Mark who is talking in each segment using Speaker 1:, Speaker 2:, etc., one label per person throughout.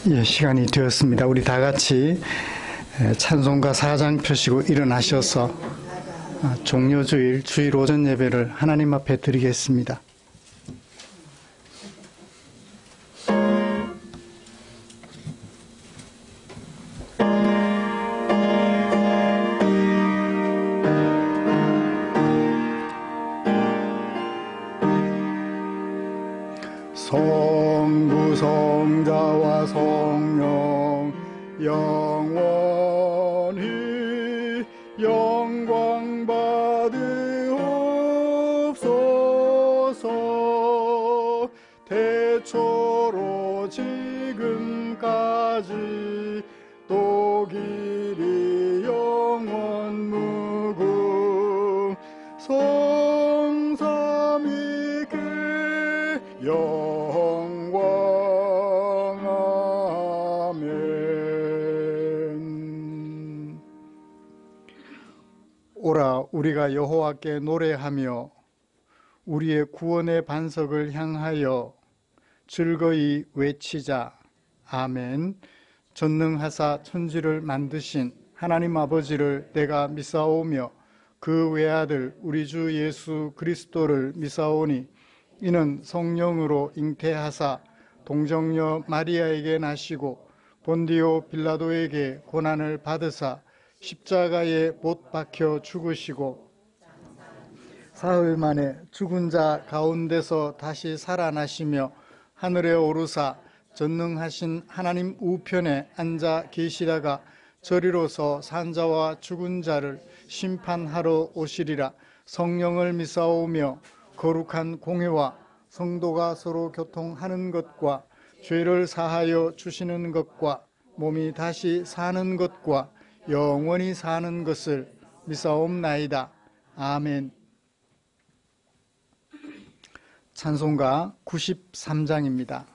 Speaker 1: 예, 시간이 되었습니다. 우리 다 같이 찬송가 4장 펴시고 일어나셔서 종료주일 주일 오전 예배를 하나님 앞에 드리겠습니다. 성부 성자와 성령 영원히 영광 받으옵소서. 태초로 지금까지 또 길이 영원 무궁 성삼위께 영광. 아멘. 오라 우리가 여호와께 노래하며 우리의 구원의 반석을 향하여 즐거이 외치자. 아멘. 전능하사 천지를 만드신 하나님 아버지를 내가 믿사오며 그 외아들 우리 주 예수 그리스도를 믿사오니 이는 성령으로 잉태하사 동정녀 마리아에게 나시고 본디오 빌라도에게 고난을 받으사 십자가에 못 박혀 죽으시고 사흘 만에 죽은 자 가운데서 다시 살아나시며 하늘에 오르사 전능하신 하나님 우편에 앉아 계시다가 저리로서 산자와 죽은 자를 심판하러 오시리라. 성령을 믿사오며 거룩한 공회와 성도가 서로 교통하는 것과 죄를 사하여 주시는 것과 몸이 다시 사는 것과 영원히 사는 것을 믿사옵나이다. 아멘. 찬송가 93장입니다.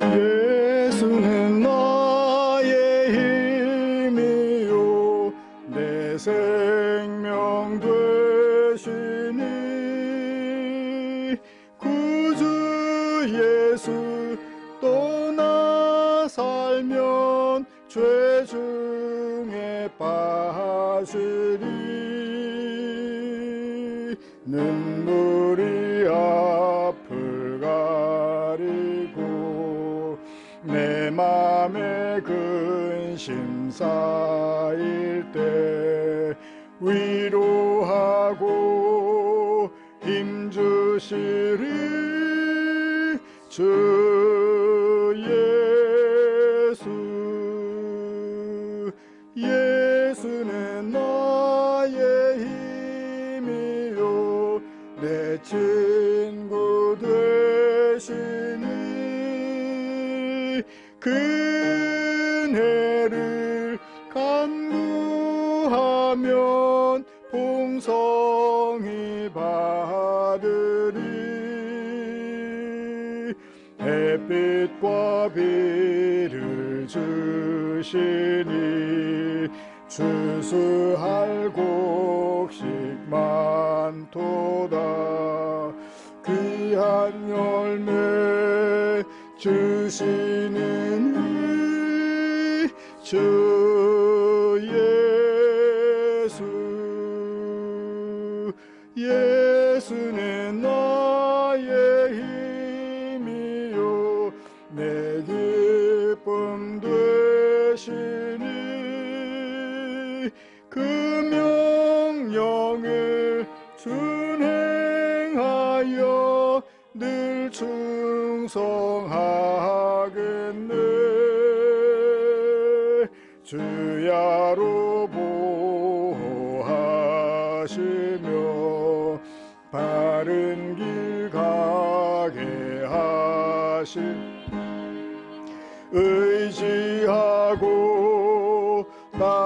Speaker 1: 예수는 나의 힘이요 내 생명 되시니 구주 예수 또 나 살면 죄 중에 빠지리. 눈물이 앞을 가리고 내 맘에 근심 쌓일 때 위로하고 힘주시리 주 예수. 예수는 나의 힘이요 내 친구 되시니 그네를 간구하면 풍성히 받으리. 햇빛과 비를 주시니 추수할 곡식 많도다. 귀한 열매 주시는 주 예수. 예수는 나의 힘이요 내 기쁨 되시니 그 명령을 준행하여 늘 충성하겠네. 주야로 보호하시며 바른 길 가게 하실 의지하고 나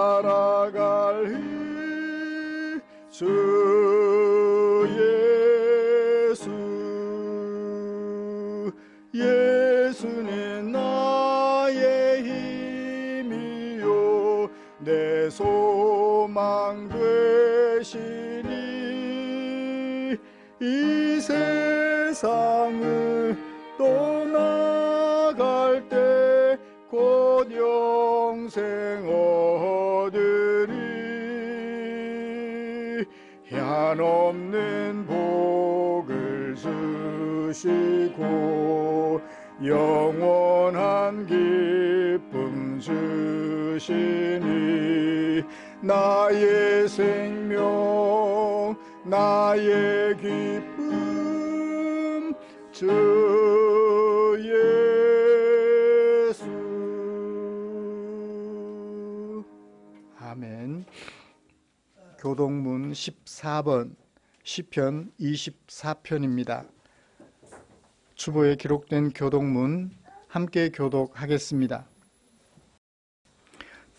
Speaker 2: 내 소망 되시니 이 세상을 떠나갈 때 곧 영생 얻으리. 한없는 복을 주시고 영원한 기쁨 주시니 나의 생명 나의 기쁨 주 예수. 아멘. 교동문 14번 시편 24편입니다. 주보에 기록된 교동문 함께 교독하겠습니다.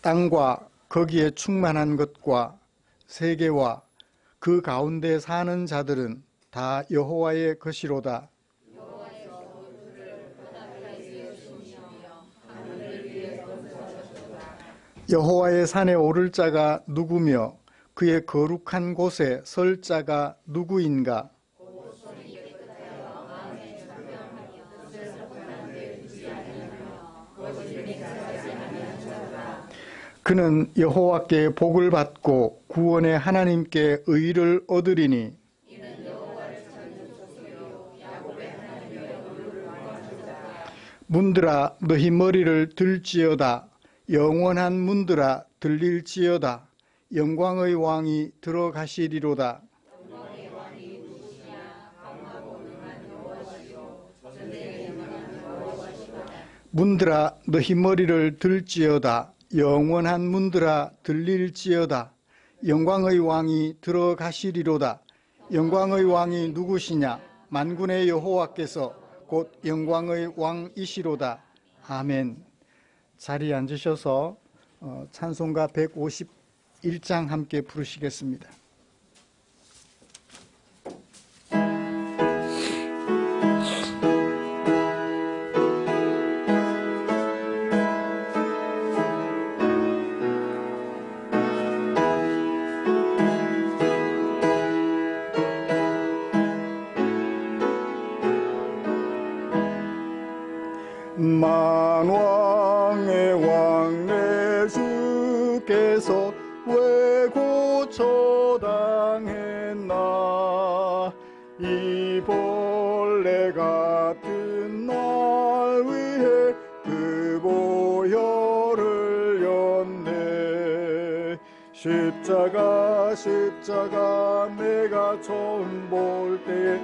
Speaker 2: 땅과 거기에 충만한 것과 세계와 그 가운데 사는 자들은 다 여호와의 것이로다. 여호와의 산에 오를 자가 누구며 그의 거룩한 곳에 설 자가 누구인가? 그는 여호와께 복을 받고 구원의 하나님께 의를 얻으리니 문들아 너희 머리를 들지어다. 영원한 문들아 들릴지어다. 영광의 왕이 들어가시리로다. 문들아 너희 머리를 들지어다. 영원한 문들아 들릴지어다. 영광의 왕이 들어가시리로다. 영광의 왕이 누구시냐? 만군의 여호와께서 곧 영광의 왕이시로다. 아멘. 자리에 앉으셔서 찬송가 151장 함께 부르시겠습니다. 만왕의 왕 내 주께서 왜 고초당했나. 이 벌레 같은 날 위해 그 보혈을 였네. 십자가 내가 처음 볼 때에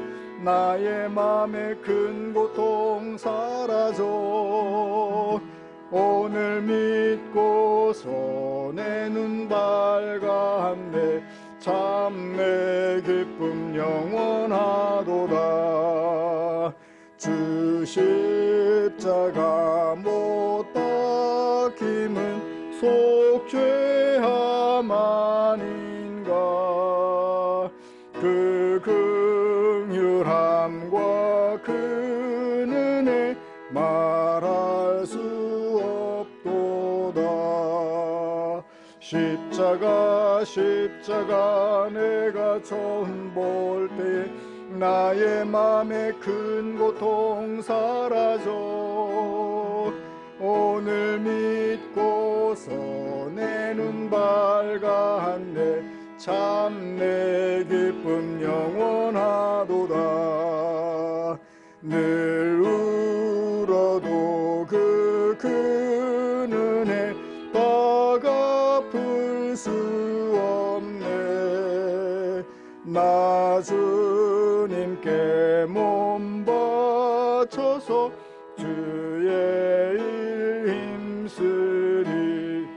Speaker 2: 나의 맘에 큰 고통 사라져. 오늘 믿고서 내 눈 밝았네. 참 내 기쁨 영원하도다. 주 십자가 못 박힘은 속죄함 아닌가. 그 긍휼함과 그 은혜 말할 수 없도다. 십자가 내가 처음 볼 때 나의 맘에 큰 고통 사라져. 오늘 믿고서 내 눈 밝았네. 참 내 기쁨 영원하도다. 늘 울어도 그 큰 은혜 다 갚을 수 없네. 나 주님께 몸 바쳐서 주의 일 힘쓰리.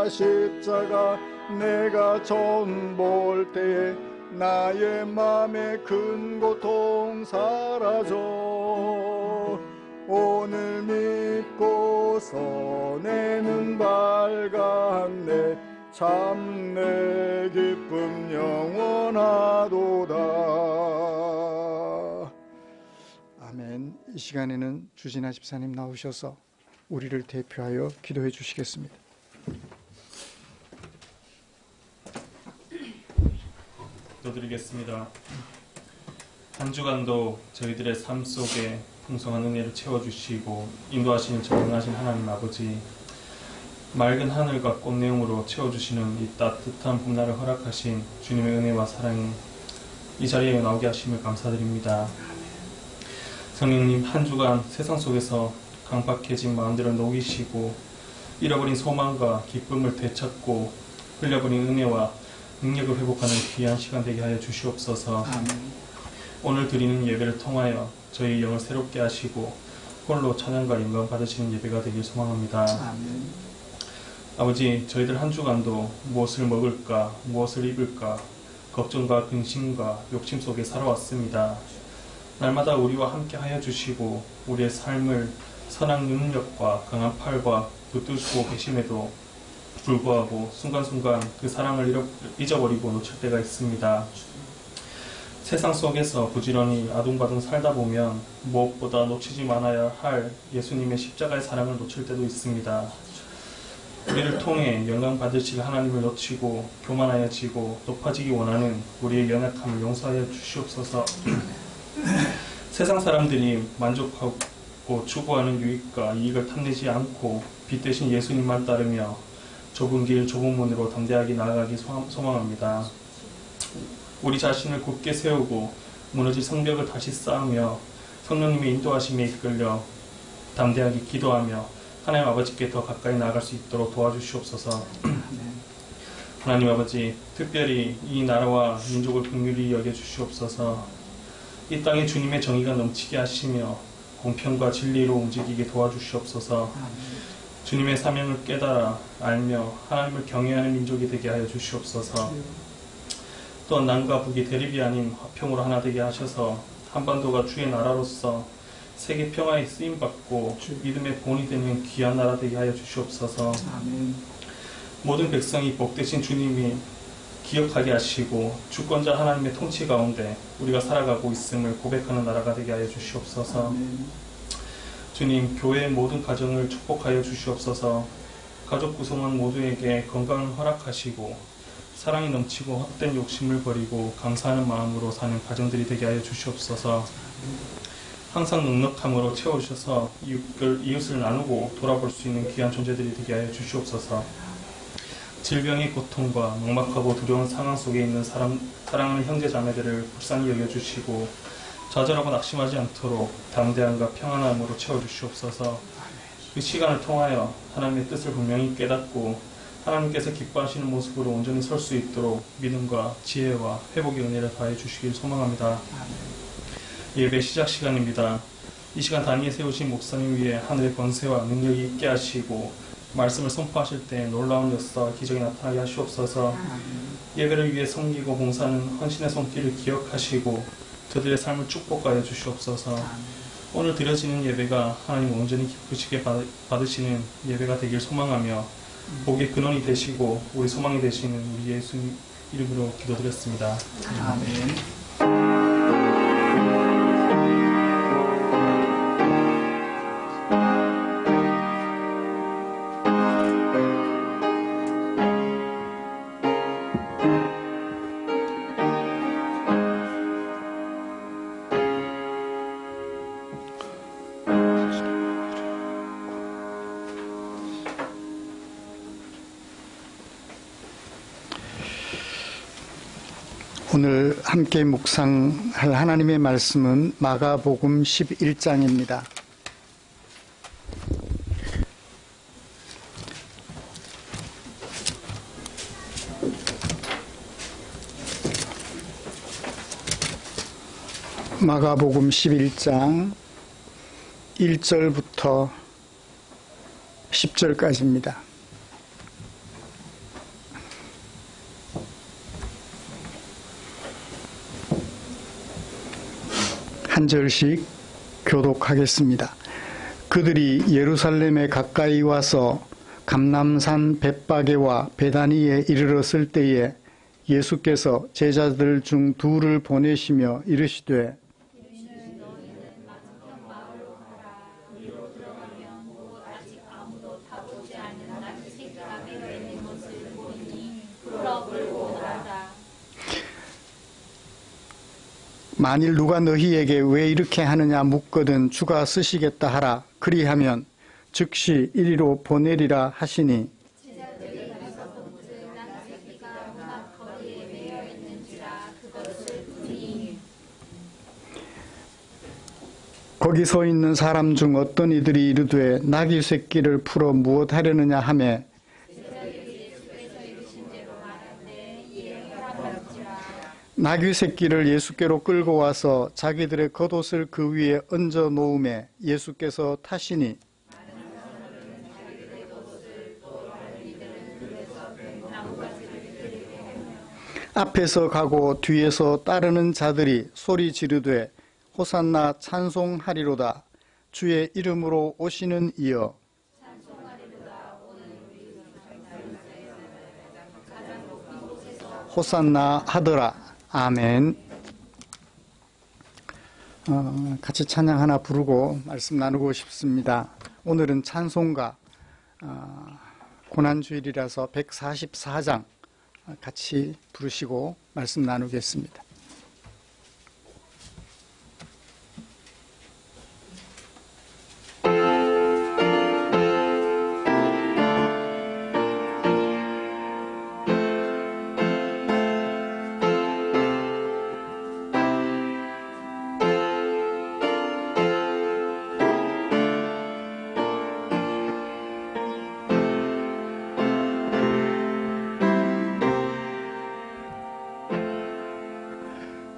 Speaker 2: 십자가 내가 처음 볼 때에 나의 맘에 큰 고통 사라져. 오늘 믿고서 내 눈 밝았네. 참 내 기쁨 영원하도다. 아멘. 이 시간에는 주진아 집사님 나오셔서
Speaker 1: 우리를 대표하여 기도해 주시겠습니다.
Speaker 3: 기도드리겠습니다. 한 주간도 저희들의 삶 속에 풍성한 은혜를 채워주시고 인도하시는 전능하신 하나님 아버지, 맑은 하늘과 꽃내음으로 채워주시는 이 따뜻한 봄날을 허락하신 주님의 은혜와 사랑이 이 자리에 나오게 하심을 감사드립니다. 성령님, 한 주간 세상 속에서 강박해진 마음들을 녹이시고 잃어버린 소망과 기쁨을 되찾고 흘려버린 은혜와 능력을 회복하는 귀한 시간 되게 하여 주시옵소서. 오늘 드리는 예배를 통하여 저희 영을 새롭게 하시고 홀로 찬양과 영광 받으시는 예배가 되길 소망합니다. 아버지, 저희들 한 주간도 무엇을 먹을까, 무엇을 입을까 걱정과 근심과 욕심 속에 살아왔습니다. 날마다 우리와 함께 하여 주시고 우리의 삶을 선한 능력과 강한 팔과 붙들고 계심에도 불구하고 순간순간 그 사랑을 잊어버리고 놓칠 때가 있습니다. 세상 속에서 부지런히 아둥바둥 살다 보면 무엇보다 놓치지 말아야 할 예수님의 십자가의 사랑을 놓칠 때도 있습니다. 우리를 통해 영광 받으실 하나님을 놓치고 교만하여지고 높아지기 원하는 우리의 연약함을 용서하여 주시옵소서. 세상 사람들이 만족하고 추구하는 유익과 이익을 탐내지 않고 빛 대신 예수님만 따르며 좁은 길 좁은 문으로 담대하게 나아가기 소망합니다. 우리 자신을 굳게 세우고 무너질 성벽을 다시 쌓으며 성령님의 인도하심에 이끌려 담대하게 기도하며 하나님 아버지께 더 가까이 나아갈 수 있도록 도와주시옵소서. 하나님 아버지, 특별히 이 나라와 민족을 긍휼히 여겨주시옵소서. 이 땅에 주님의 정의가 넘치게 하시며 공평과 진리로 움직이게 도와주시옵소서. 주님의 사명을 깨달아 알며 하나님을 경외하는 민족이 되게 하여 주시옵소서. 또한 남과 북이 대립이 아닌 화평으로 하나 되게 하셔서 한반도가 주의 나라로서 세계 평화에 쓰임받고 믿음의 본이 되는 귀한 나라 되게 하여 주시옵소서. 모든 백성이 복되신 주님이 기억하게 하시고 주권자 하나님의 통치 가운데 우리가 살아가고 있음을 고백하는 나라가 되게 하여 주시옵소서. 주님, 교회의 모든 가정을 축복하여 주시옵소서. 가족 구성원 모두에게 건강을 허락하시고 사랑이 넘치고 헛된 욕심을 버리고 감사하는 마음으로 사는 가정들이 되게 하여 주시옵소서. 항상 넉넉함으로 채워주셔서 이웃을 나누고 돌아볼 수 있는 귀한 존재들이 되게 하여 주시옵소서. 질병의 고통과 막막하고 두려운 상황 속에 있는 사랑하는 형제 자매들을 불쌍히 여겨주시고 좌절하고 낙심하지 않도록 담대함과 평안함으로 채워주시옵소서. 그 시간을 통하여 하나님의 뜻을 분명히 깨닫고 하나님께서 기뻐하시는 모습으로 온전히 설 수 있도록 믿음과 지혜와 회복의 은혜를 더해 주시길 소망합니다. 예배 시작 시간입니다. 이 시간 단위에 세우신 목사님 위에 하늘의 권세와 능력이 있게 하시고 말씀을 선포하실 때 놀라운 역사와 기적이 나타나게 하시옵소서. 예배를 위해 섬기고 봉사하는 헌신의 손길을 기억하시고 저들의 삶을 축복하여 주시옵소서. 오늘 드려지는 예배가 하나님 온전히 기쁘시게 받으시는 예배가 되길 소망하며 복의 근원이 되시고 우리 소망이 되시는 우리 예수님 이름으로 기도드렸습니다.
Speaker 2: 아멘. 오늘 함께 묵상할 하나님의 말씀은 마가복음 11장입니다. 마가복음 11장 1절부터 10절까지입니다. 한 절씩 교독하겠습니다. 그들이 예루살렘에 가까이 와서 감람산 벳바게와 베다니에 이르렀을 때에 예수께서 제자들 중 둘을 보내시며 이르시되 만일 누가 너희에게 왜 이렇게 하느냐 묻거든 주가 쓰시겠다 하라. 그리하면 즉시 이리로 보내리라 하시니 거기 서 있는 사람 중 어떤 이들이 이르되 나귀 새끼를 풀어 무엇하려느냐 하매 나귀 새끼를 예수께로 끌고 와서 자기들의 겉옷을 그 위에 얹어 놓음에 예수께서 타시니 앞에서 가고 뒤에서 따르는 자들이 소리 지르되 호산나 찬송하리로다. 주의 이름으로 오시는 이여. 호산나 하더라. 아멘. 같이 찬양 하나 부르고 말씀 나누고 싶습니다. 오늘은 찬송가 고난주일이라서 144장 같이 부르시고 말씀 나누겠습니다.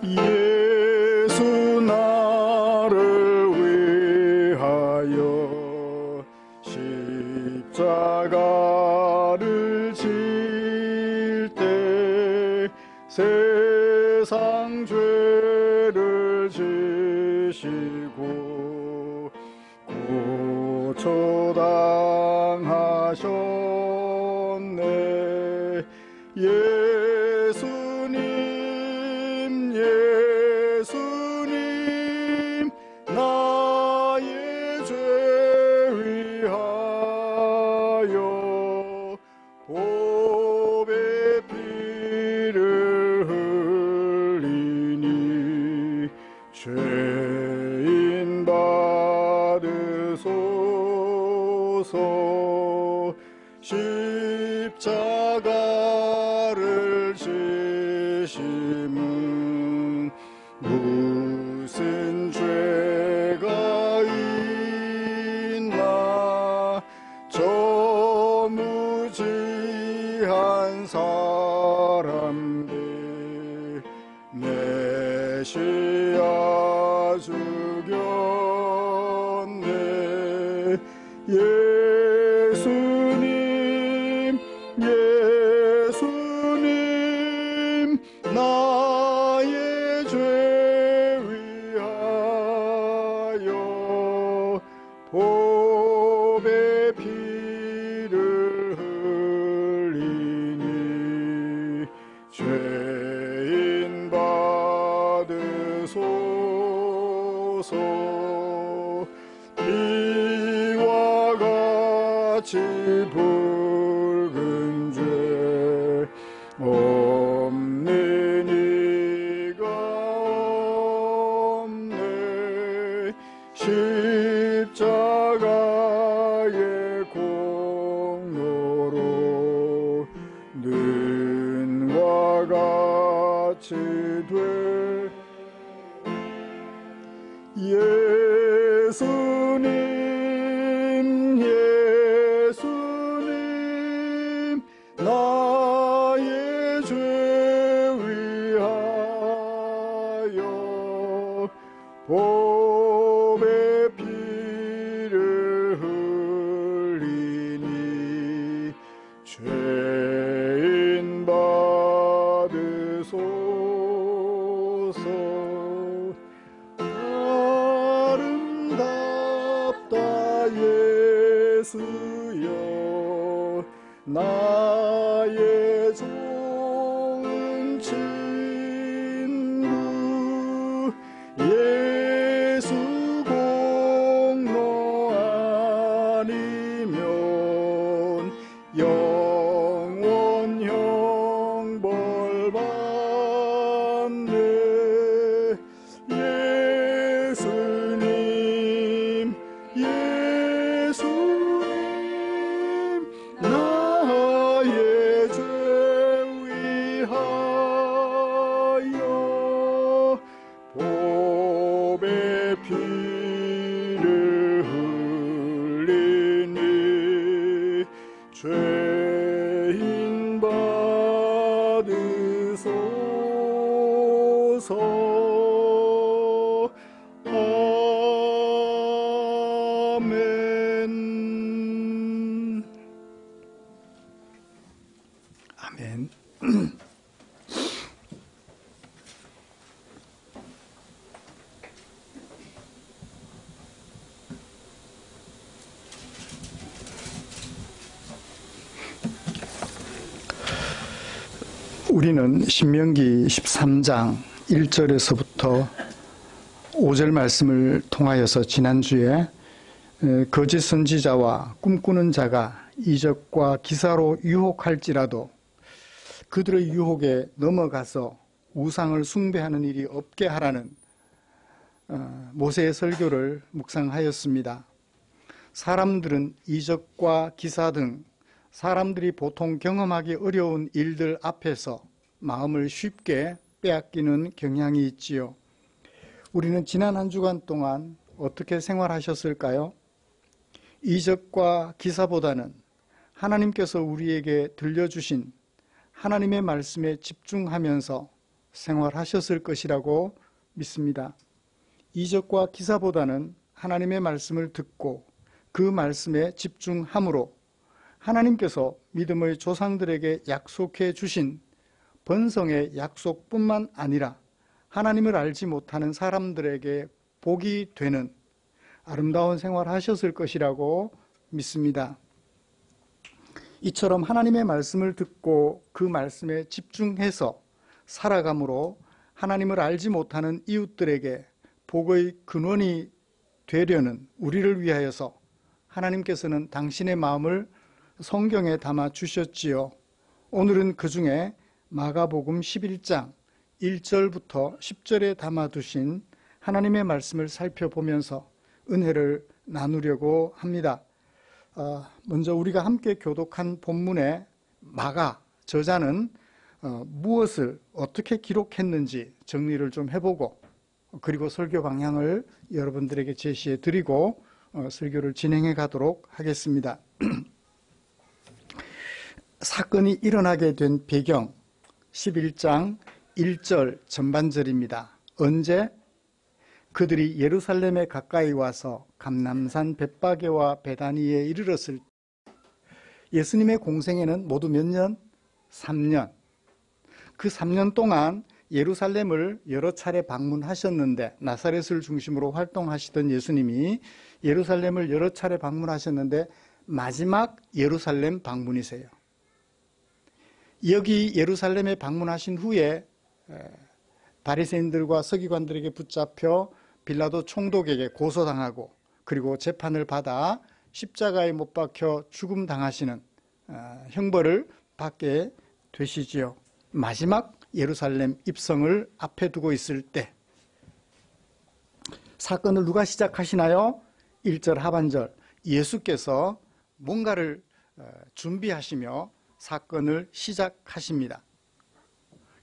Speaker 2: 예수 나를 위하여 십자가를 질 때 세상 죄를 지시고 고초당하셨네. 예수님 나의 죄 위하여 보배 피를 흘리니 죄인 받으소서. 십자가를 지심은 무슨 죄가 있나. 저 무지한 사람들 메시아 죽였네. 예수님 나의 죄 위하여 보배 피를 흘리니 죄인 받으소서. 이와 같이 붉은 죄 없는 이가 없네. 십자가의 공로로 눈과 같이 돼. 예수님 나의 죄 위하여 보배 피를 흘리니 죄인 받으소서. 아름답다 예수여 나의 좋은 친구. 예수 공로 아니면 영원 형벌 받네. 죄인 받으소서. 아멘. 아멘. 우리는 신명기 13장 1절에서부터 5절 말씀을 통하여서 지난주에 거짓 선지자와 꿈꾸는 자가 이적과 기사로 유혹할지라도 그들의 유혹에 넘어가서 우상을 숭배하는 일이 없게 하라는 모세의 설교를 묵상하였습니다. 사람들은 이적과 기사 등 사람들이 보통 경험하기 어려운 일들 앞에서 마음을 쉽게 빼앗기는 경향이 있지요. 우리는 지난 한 주간 동안 어떻게 생활하셨을까요? 이적과 기사보다는 하나님께서 우리에게 들려주신 하나님의 말씀에 집중하면서 생활하셨을 것이라고 믿습니다. 이적과 기사보다는 하나님의 말씀을 듣고 그 말씀에 집중함으로 하나님께서 믿음의 조상들에게 약속해 주신 번성의 약속뿐만 아니라 하나님을 알지 못하는 사람들에게 복이 되는 아름다운 생활을 하셨을 것이라고 믿습니다. 이처럼 하나님의 말씀을 듣고 그 말씀에 집중해서 살아감으로 하나님을 알지 못하는 이웃들에게 복의 근원이 되려는 우리를 위하여서 하나님께서는 당신의 마음을 성경에 담아 주셨지요. 오늘은 그 중에 마가복음 11장 1절부터 10절에 담아 두신 하나님의 말씀을 살펴보면서 은혜를 나누려고 합니다. 먼저 우리가 함께 교독한 본문의 마가 저자는 무엇을 어떻게 기록했는지 정리를 좀 해보고 그리고 설교 방향을 여러분들에게 제시해 드리고 설교를 진행해 가도록 하겠습니다. 사건이 일어나게 된 배경 11장 1절 전반절입니다. 언제? 그들이 예루살렘에 가까이 와서 감람산 벳바게와 베다니에 이르렀을 때 예수님의 공생애는 모두 몇 년? 3년. 그 3년 동안 예루살렘을 여러 차례 방문하셨는데 나사렛을 중심으로 활동하시던 예수님이 예루살렘을 여러 차례 방문하셨는데 마지막 예루살렘 방문이세요. 여기 예루살렘에 방문하신 후에 바리새인들과 서기관들에게 붙잡혀 빌라도 총독에게 고소당하고 그리고 재판을 받아 십자가에 못 박혀 죽음당하시는 형벌을 받게 되시지요. 마지막 예루살렘 입성을 앞에 두고 있을 때 사건을 누가 시작하시나요? 1절 하반절 예수께서 뭔가를 준비하시며 사건을 시작하십니다.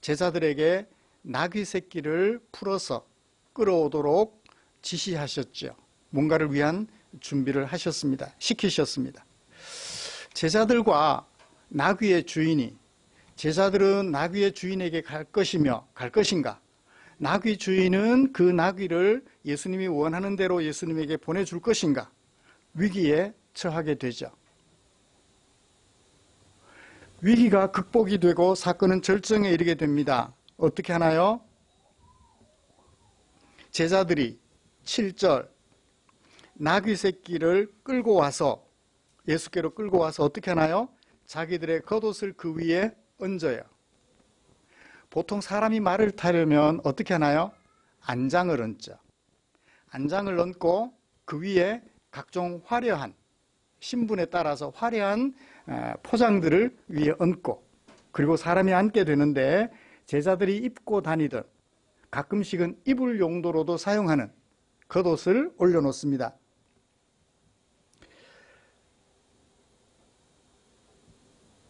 Speaker 2: 제자들에게 나귀 새끼를 풀어서 끌어오도록 지시하셨죠. 뭔가를 위한 준비를 하셨습니다. 시키셨습니다. 제자들과 나귀의 주인이 제자들은 나귀의 주인에게 갈 것인가? 나귀 주인은 그 나귀를 예수님이 원하는 대로 예수님에게 보내줄 것인가? 위기에 처하게 되죠. 위기가 극복이 되고 사건은 절정에 이르게 됩니다. 어떻게 하나요? 제자들이 7절 나귀 새끼를 끌고 와서 예수께로 끌고 와서 어떻게 하나요? 자기들의 겉옷을 그 위에 얹어요. 보통 사람이 말을 타려면 어떻게 하나요? 안장을 얹죠. 안장을 얹고 그 위에 각종 화려한 신분에 따라서 화려한 포장들을 위에 얹고 그리고 사람이 앉게 되는데 제자들이 입고 다니던 가끔씩은 입을 용도로도 사용하는 겉옷을 올려놓습니다.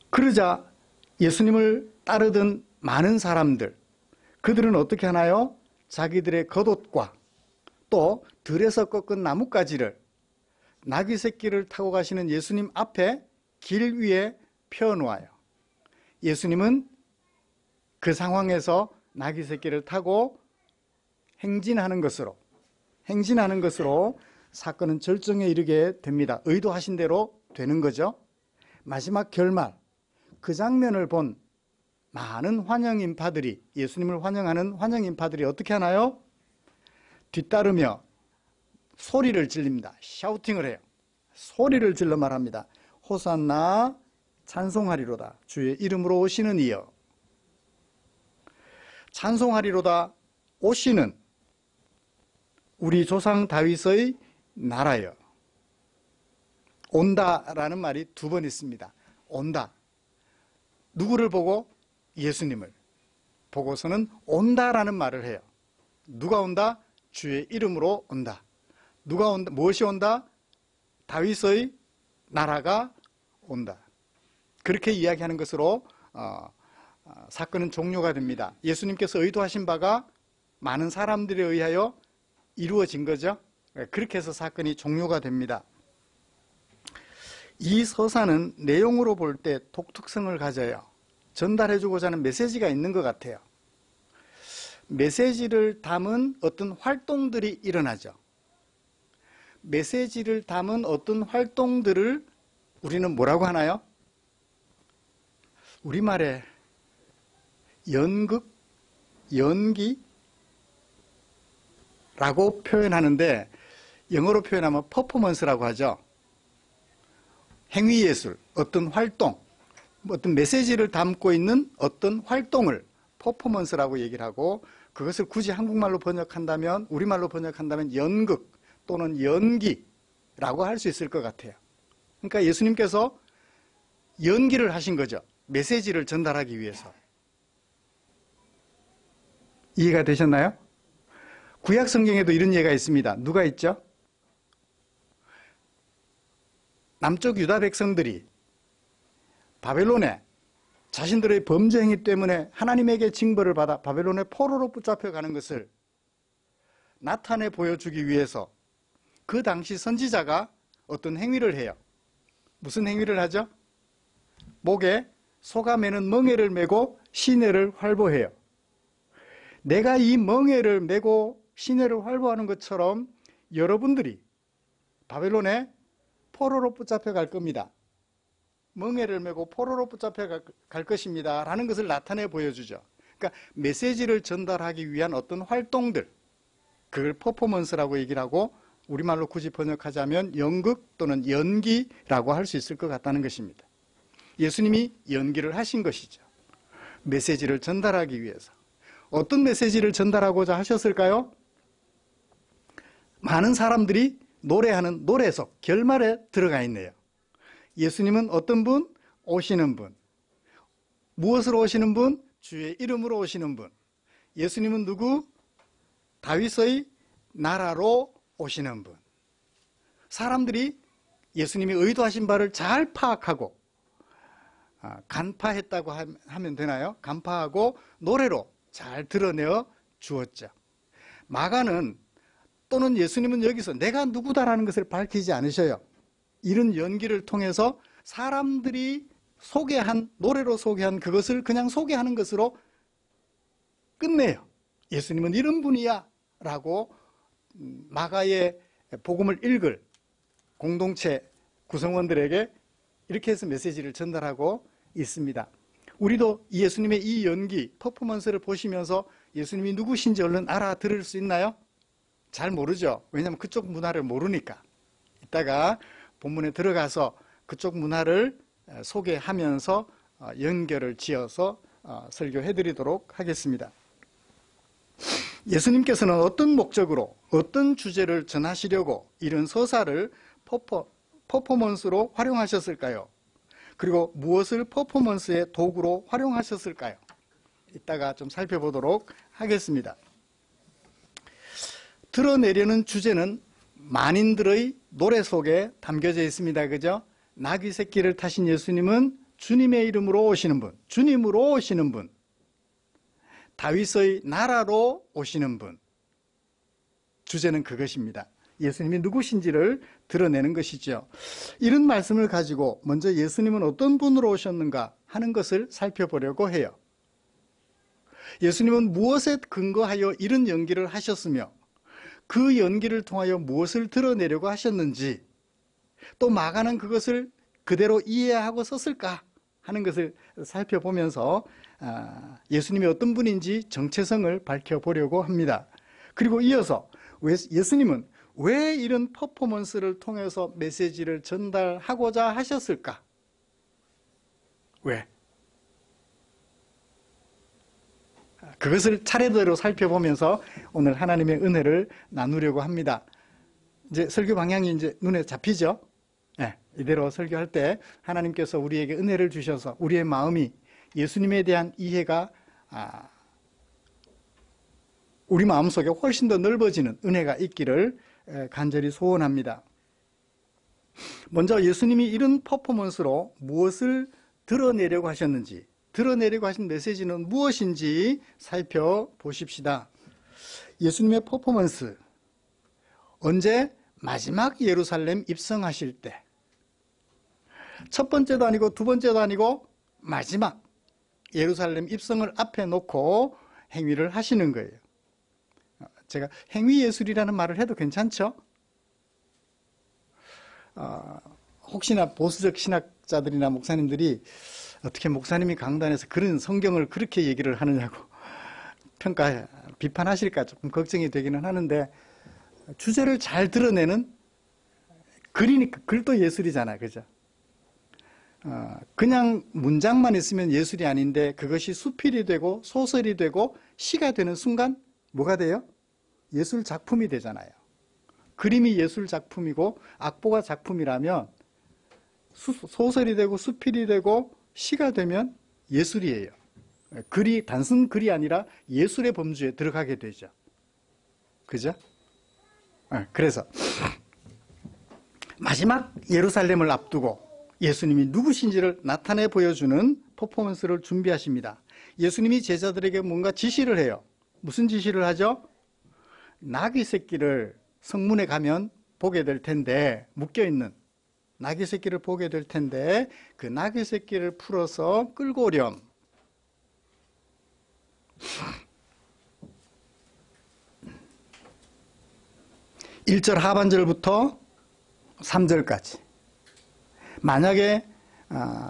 Speaker 2: 그러자 예수님을 따르던 많은 사람들, 그들은 어떻게 하나요? 자기들의 겉옷과 또 들에서 꺾은 나뭇가지를 나귀 새끼를 타고 가시는 예수님 앞에 길 위에 펴놓아요. 예수님은 그 상황에서 나귀 새끼를 타고 행진하는 것으로 사건은 절정에 이르게 됩니다. 의도하신 대로 되는 거죠. 마지막 결말, 그 장면을 본 많은 환영인파들이, 예수님을 환영하는 환영인파들이 어떻게 하나요? 뒤따르며 소리를 질립니다. 샤우팅을 해요. 소리를 질러 말합니다. 호산나, 찬송하리로다. 주의 이름으로 오시는 이여. 찬송하리로다, 오시는 우리 조상 다윗의 나라여. 온다라는 말이 두 번 있습니다. 온다. 누구를 보고? 예수님을 보고서는 온다라는 말을 해요. 누가 온다? 주의 이름으로 온다. 누가 온다? 무엇이 온다? 다윗의 나라가 온다. 그렇게 이야기하는 것으로 사건은 종료가 됩니다. 예수님께서 의도하신 바가 많은 사람들에 의하여 이루어진 거죠. 그렇게 해서 사건이 종료가 됩니다. 이 서사는 내용으로 볼 때 독특성을 가져요. 전달해주고자 하는 메시지가 있는 것 같아요. 메시지를 담은 어떤 활동들이 일어나죠. 메시지를 담은 어떤 활동들을 우리는 뭐라고 하나요? 우리말에 연극, 연기라고 표현하는데 영어로 표현하면 퍼포먼스라고 하죠. 행위예술, 어떤 활동, 어떤 메시지를 담고 있는 어떤 활동을 퍼포먼스라고 얘기를 하고, 그것을 굳이 한국말로 번역한다면, 우리말로 번역한다면 연극 또는 연기라고 할 수 있을 것 같아요. 그러니까 예수님께서 연기를 하신 거죠. 메시지를 전달하기 위해서. 이해가 되셨나요? 구약 성경에도 이런 예가 있습니다. 누가 있죠? 남쪽 유다 백성들이 바벨론에 자신들의 범죄 행위 때문에 하나님에게 징벌을 받아 바벨론의 포로로 붙잡혀 가는 것을 나타내 보여주기 위해서 그 당시 선지자가 어떤 행위를 해요. 무슨 행위를 하죠? 목에 소가 매는 멍에를 메고 시내를 활보해요. 내가 이 멍에를 메고 시내를 활보하는 것처럼 여러분들이 바벨론에 포로로 붙잡혀 갈 겁니다. 멍에를 메고 포로로 붙잡혀 갈 것입니다 라는 것을 나타내 보여주죠. 그러니까 메시지를 전달하기 위한 어떤 활동들, 그걸 퍼포먼스라고 얘기를 하고 우리말로 굳이 번역하자면 연극 또는 연기라고 할 수 있을 것 같다는 것입니다. 예수님이 연기를 하신 것이죠. 메시지를 전달하기 위해서. 어떤 메시지를 전달하고자 하셨을까요? 많은 사람들이 노래하는 노래 속 결말에 들어가 있네요. 예수님은 어떤 분? 오시는 분. 무엇으로 오시는 분? 주의 이름으로 오시는 분. 예수님은 누구? 다윗의 나라로 오시는 분. 사람들이 예수님이 의도하신 바를 잘 파악하고 간파했다고 하면 되나요? 간파하고 노래로 잘 드러내어 주었죠. 마가는 또는 예수님은 여기서 내가 누구다라는 것을 밝히지 않으셔요. 이런 연기를 통해서 사람들이 소개한, 노래로 소개한 그것을 그냥 소개하는 것으로 끝내요. 예수님은 이런 분이야 라고 마가의 복음을 읽을 공동체 구성원들에게 이렇게 해서 메시지를 전달하고 있습니다. 우리도 예수님의 이 연기, 퍼포먼스를 보시면서 예수님이 누구신지 얼른 알아들을 수 있나요? 잘 모르죠. 왜냐하면 그쪽 문화를 모르니까. 이따가 본문에 들어가서 그쪽 문화를 소개하면서 연결을 지어서 설교해드리도록 하겠습니다. 예수님께서는 어떤 목적으로 어떤 주제를 전하시려고 이런 서사를 퍼포먼스로 활용하셨을까요? 그리고 무엇을 퍼포먼스의 도구로 활용하셨을까요? 이따가 좀 살펴보도록 하겠습니다. 드러내려는 주제는 만인들의 노래 속에 담겨져 있습니다. 그죠? 나귀 새끼를 타신 예수님은 주님의 이름으로 오시는 분, 주님으로 오시는 분, 다윗의 나라로 오시는 분. 주제는 그것입니다. 예수님이 누구신지를 드러내는 것이죠. 이런 말씀을 가지고 먼저 예수님은 어떤 분으로 오셨는가 하는 것을 살펴보려고 해요. 예수님은 무엇에 근거하여 이런 연기를 하셨으며 그 연기를 통하여 무엇을 드러내려고 하셨는지, 또 마가는 그것을 그대로 이해하고 썼을까 하는 것을 살펴보면서 예수님이 어떤 분인지 정체성을 밝혀보려고 합니다. 그리고 이어서 예수님은 왜 이런 퍼포먼스를 통해서 메시지를 전달하고자 하셨을까? 왜? 그것을 차례대로 살펴보면서 오늘 하나님의 은혜를 나누려고 합니다. 이제 설교 방향이 이제 눈에 잡히죠? 네, 이대로 설교할 때 하나님께서 우리에게 은혜를 주셔서 우리의 마음이 예수님에 대한 이해가 우리 마음속에 훨씬 더 넓어지는 은혜가 있기를 간절히 소원합니다. 먼저 예수님이 이런 퍼포먼스로 무엇을 드러내려고 하셨는지, 드러내려고 하신 메시지는 무엇인지 살펴보십시다. 예수님의 퍼포먼스, 언제? 마지막 예루살렘 입성하실 때. 첫 번째도 아니고 두 번째도 아니고 마지막 예루살렘 입성을 앞에 놓고 행위를 하시는 거예요. 제가 행위예술이라는 말을 해도 괜찮죠? 혹시나 보수적 신학자들이나 목사님들이 어떻게 목사님이 강단에서 그런 성경을 그렇게 얘기를 하느냐고 비판하실까 조금 걱정이 되기는 하는데, 주제를 잘 드러내는 글이니까, 글도 예술이잖아요. 그죠? 그냥 문장만 있으면 예술이 아닌데 그것이 수필이 되고 소설이 되고 시가 되는 순간 뭐가 돼요? 예술 작품이 되잖아요. 그림이 예술 작품이고 악보가 작품이라면 소설이 되고 수필이 되고 시가 되면 예술이에요. 글이 단순 글이 아니라 예술의 범주에 들어가게 되죠. 그죠? 그래서 마지막 예루살렘을 앞두고 예수님이 누구신지를 나타내 보여주는 퍼포먼스를 준비하십니다. 예수님이 제자들에게 뭔가 지시를 해요. 무슨 지시를 하죠? 나귀 새끼를 성문에 가면 보게 될 텐데, 묶여있는 나귀 새끼를 보게 될 텐데 그 나귀 새끼를 풀어서 끌고 오렴. (1절) 하반절부터 (3절까지) 만약에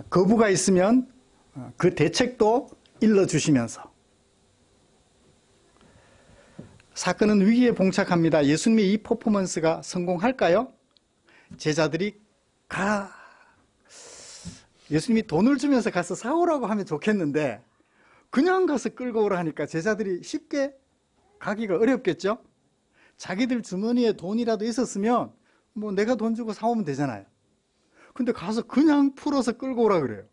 Speaker 2: 거부가 있으면 그 대책도 일러주시면서, 사건은 위기에 봉착합니다. 예수님의 이 퍼포먼스가 성공할까요? 제자들이 예수님이 돈을 주면서 가서 사오라고 하면 좋겠는데 그냥 가서 끌고 오라 하니까 제자들이 쉽게 가기가 어렵겠죠? 자기들 주머니에 돈이라도 있었으면 뭐 내가 돈 주고 사오면 되잖아요. 근데 가서 그냥 풀어서 끌고 오라 그래요.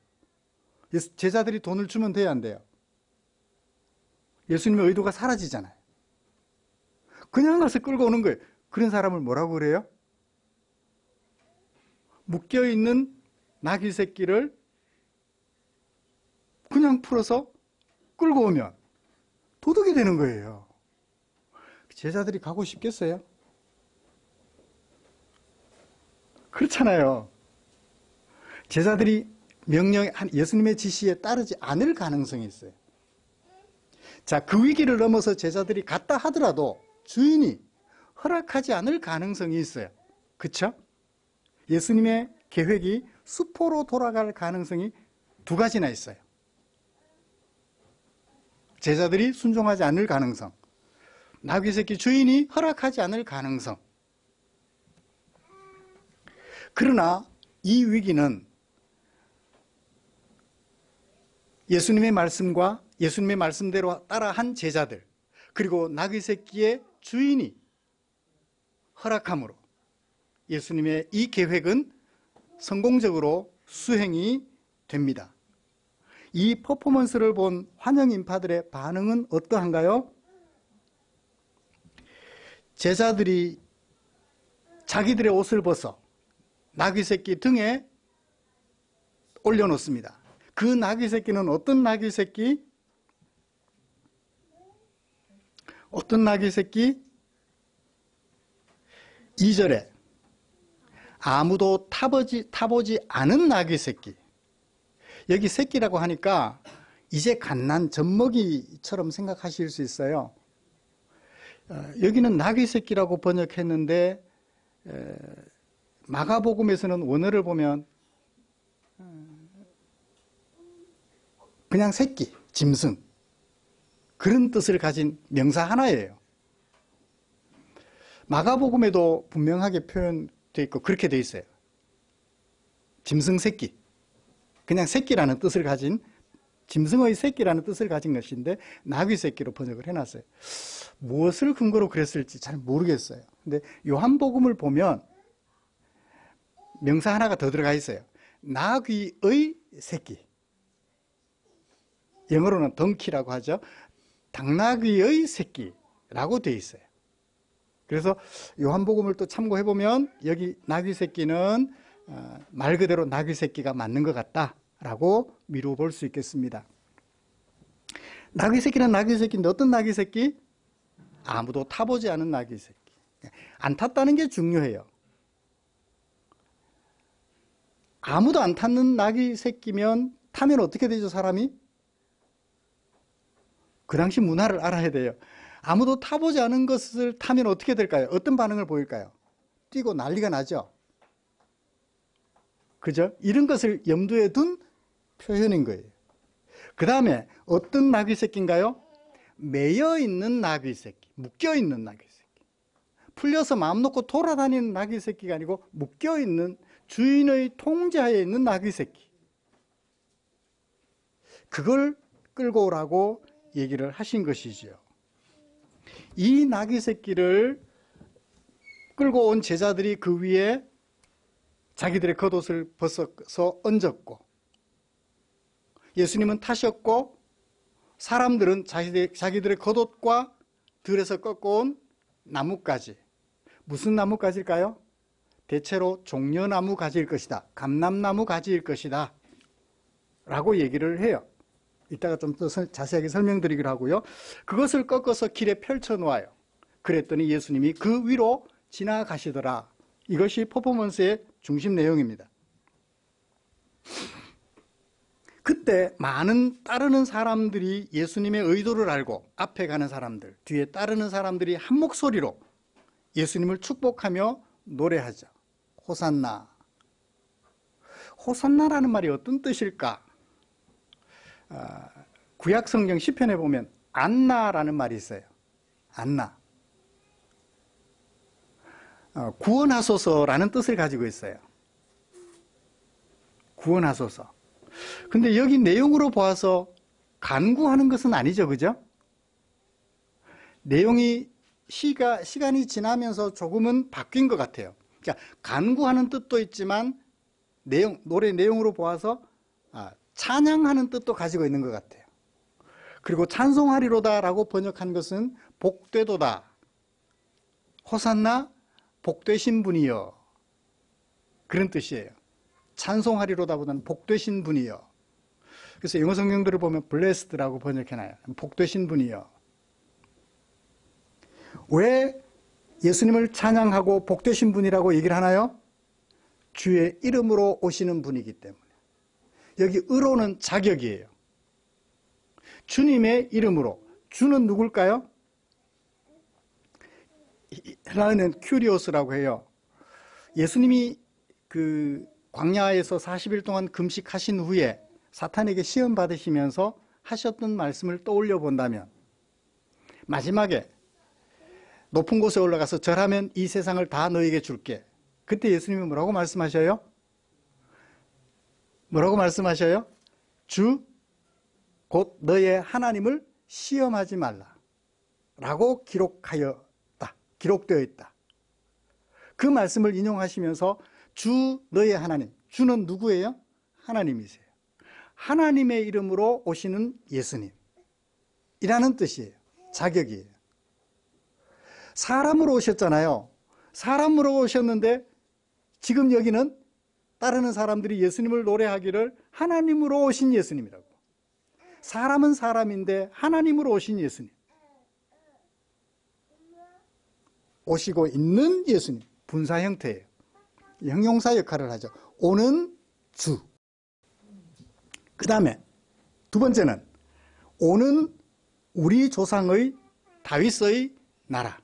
Speaker 2: 제자들이 돈을 주면 돼야 안 돼요? 예수님의 의도가 사라지잖아요. 그냥 가서 끌고 오는 거예요. 그런 사람을 뭐라고 그래요? 묶여있는 나귀 새끼를 그냥 풀어서 끌고 오면 도둑이 되는 거예요. 제자들이 가고 싶겠어요? 그렇잖아요. 제자들이 예수님의 지시에 따르지 않을 가능성이 있어요. 자, 그 위기를 넘어서 제자들이 갔다 하더라도 주인이 허락하지 않을 가능성이 있어요. 그렇죠? 예수님의 계획이 수포로 돌아갈 가능성이 두 가지나 있어요. 제자들이 순종하지 않을 가능성, 나귀 새끼 주인이 허락하지 않을 가능성. 그러나 이 위기는 예수님의 말씀과 예수님의 말씀대로 따라한 제자들, 그리고 나귀 새끼의 주인이 허락함으로 예수님의 이 계획은 성공적으로 수행이 됩니다. 이 퍼포먼스를 본 환영 인파들의 반응은 어떠한가요? 제자들이 자기들의 옷을 벗어 나귀 새끼 등에 올려놓습니다. 그 나귀 새끼는 어떤 나귀 새끼? 어떤 나귀 새끼? 2절에 아무도 타보지 않은 나귀 새끼. 여기 새끼라고 하니까 이제 갓난 젖먹이처럼 생각하실 수 있어요. 여기는 나귀 새끼라고 번역했는데 마가복음에서는 원어를 보면 그냥 새끼, 짐승, 그런 뜻을 가진 명사 하나예요. 마가복음에도 분명하게 표현되어 있고 그렇게 되어 있어요. 짐승 새끼, 그냥 새끼라는 뜻을 가진, 짐승의 새끼라는 뜻을 가진 것인데 나귀 새끼로 번역을 해놨어요. 무엇을 근거로 그랬을지 잘 모르겠어요. 근데 요한복음을 보면 명사 하나가 더 들어가 있어요. 나귀의 새끼. 영어로는 덩키라고 하죠. 당나귀의 새끼라고 되어 있어요. 그래서 요한복음을 또 참고해보면 여기 나귀 새끼는 말 그대로 나귀 새끼가 맞는 것 같다라고 미루어 볼 수 있겠습니다. 나귀 새끼는 나귀 새끼인데 어떤 나귀 새끼? 아무도 타보지 않은 나귀 새끼. 안 탔다는 게 중요해요. 아무도 안 탔는 나귀 새끼면 타면 어떻게 되죠, 사람이? 그 당시 문화를 알아야 돼요. 아무도 타보지 않은 것을 타면 어떻게 될까요? 어떤 반응을 보일까요? 뛰고 난리가 나죠. 그죠? 이런 것을 염두에 둔 표현인 거예요. 그 다음에 어떤 나귀 새끼인가요? 매여 있는 나귀 새끼, 묶여 있는 나귀 새끼. 풀려서 마음 놓고 돌아다니는 나귀 새끼가 아니고 묶여 있는 주인의 통제하에 있는 나귀 새끼. 그걸 끌고 오라고 얘기를 하신 것이지요. 이 나귀 새끼를 끌고 온 제자들이 그 위에 자기들의 겉옷을 벗어서 얹었고, 예수님은 타셨고, 사람들은 자기들의 겉옷과 들에서 꺾어온 나뭇가지. 무슨 나뭇가지일까요? 대체로 종려나무 가지일 것이다. 감람나무 가지일 것이다. 라고 얘기를 해요. 이따가 좀 더 자세하게 설명드리기로 하고요. 그것을 꺾어서 길에 펼쳐 놓아요. 그랬더니 예수님이 그 위로 지나가시더라. 이것이 퍼포먼스의 중심 내용입니다. 그때 많은 따르는 사람들이 예수님의 의도를 알고 앞에 가는 사람들, 뒤에 따르는 사람들이 한 목소리로 예수님을 축복하며 노래하죠. 호산나. 호산나라는 말이 어떤 뜻일까? 구약 성경 시편에 보면 안나라는 말이 있어요. 안나. 구원하소서라는 뜻을 가지고 있어요. 구원하소서. 근데 여기 내용으로 보아서 간구하는 것은 아니죠, 그죠? 내용이 시간이 지나면서 조금은 바뀐 것 같아요. 그러니까 간구하는 뜻도 있지만 노래 내용으로 보아서 찬양하는 뜻도 가지고 있는 것 같아요. 그리고 찬송하리로다라고 번역한 것은 복되도다. 호산나 복되신 분이여. 그런 뜻이에요. 찬송하리로다보다는 복되신 분이여. 그래서 영어 성경들을 보면 blessed라고 번역해놔요. 복되신 분이여. 왜 예수님을 찬양하고 복되신 분이라고 얘기를 하나요? 주의 이름으로 오시는 분이기 때문에. 여기 의로는 자격이에요. 주님의 이름으로. 주는 누굴까요? 헬라어는 큐리오스라고 해요. 예수님이 그 광야에서 40일 동안 금식하신 후에 사탄에게 시험 받으시면서 하셨던 말씀을 떠올려 본다면, 마지막에 높은 곳에 올라가서 절하면 이 세상을 다 너에게 줄게. 그때 예수님이 뭐라고 말씀하셔요? 뭐라고 말씀하셔요? 주, 곧 너의 하나님을 시험하지 말라. 라고 기록되어 있다. 그 말씀을 인용하시면서 주, 너의 하나님. 주는 누구예요? 하나님이세요. 하나님의 이름으로 오시는 예수님. 이라는 뜻이에요. 자격이에요. 사람으로 오셨잖아요. 사람으로 오셨는데 지금 여기는 따르는 사람들이 예수님을 노래하기를 하나님으로 오신 예수님이라고. 사람은 사람인데 하나님으로 오신 예수님. 오시고 있는 예수님. 분사 형태예요. 형용사 역할을 하죠. 오는 주. 그 다음에 두 번째는 오는 우리 조상의 다윗의 나라.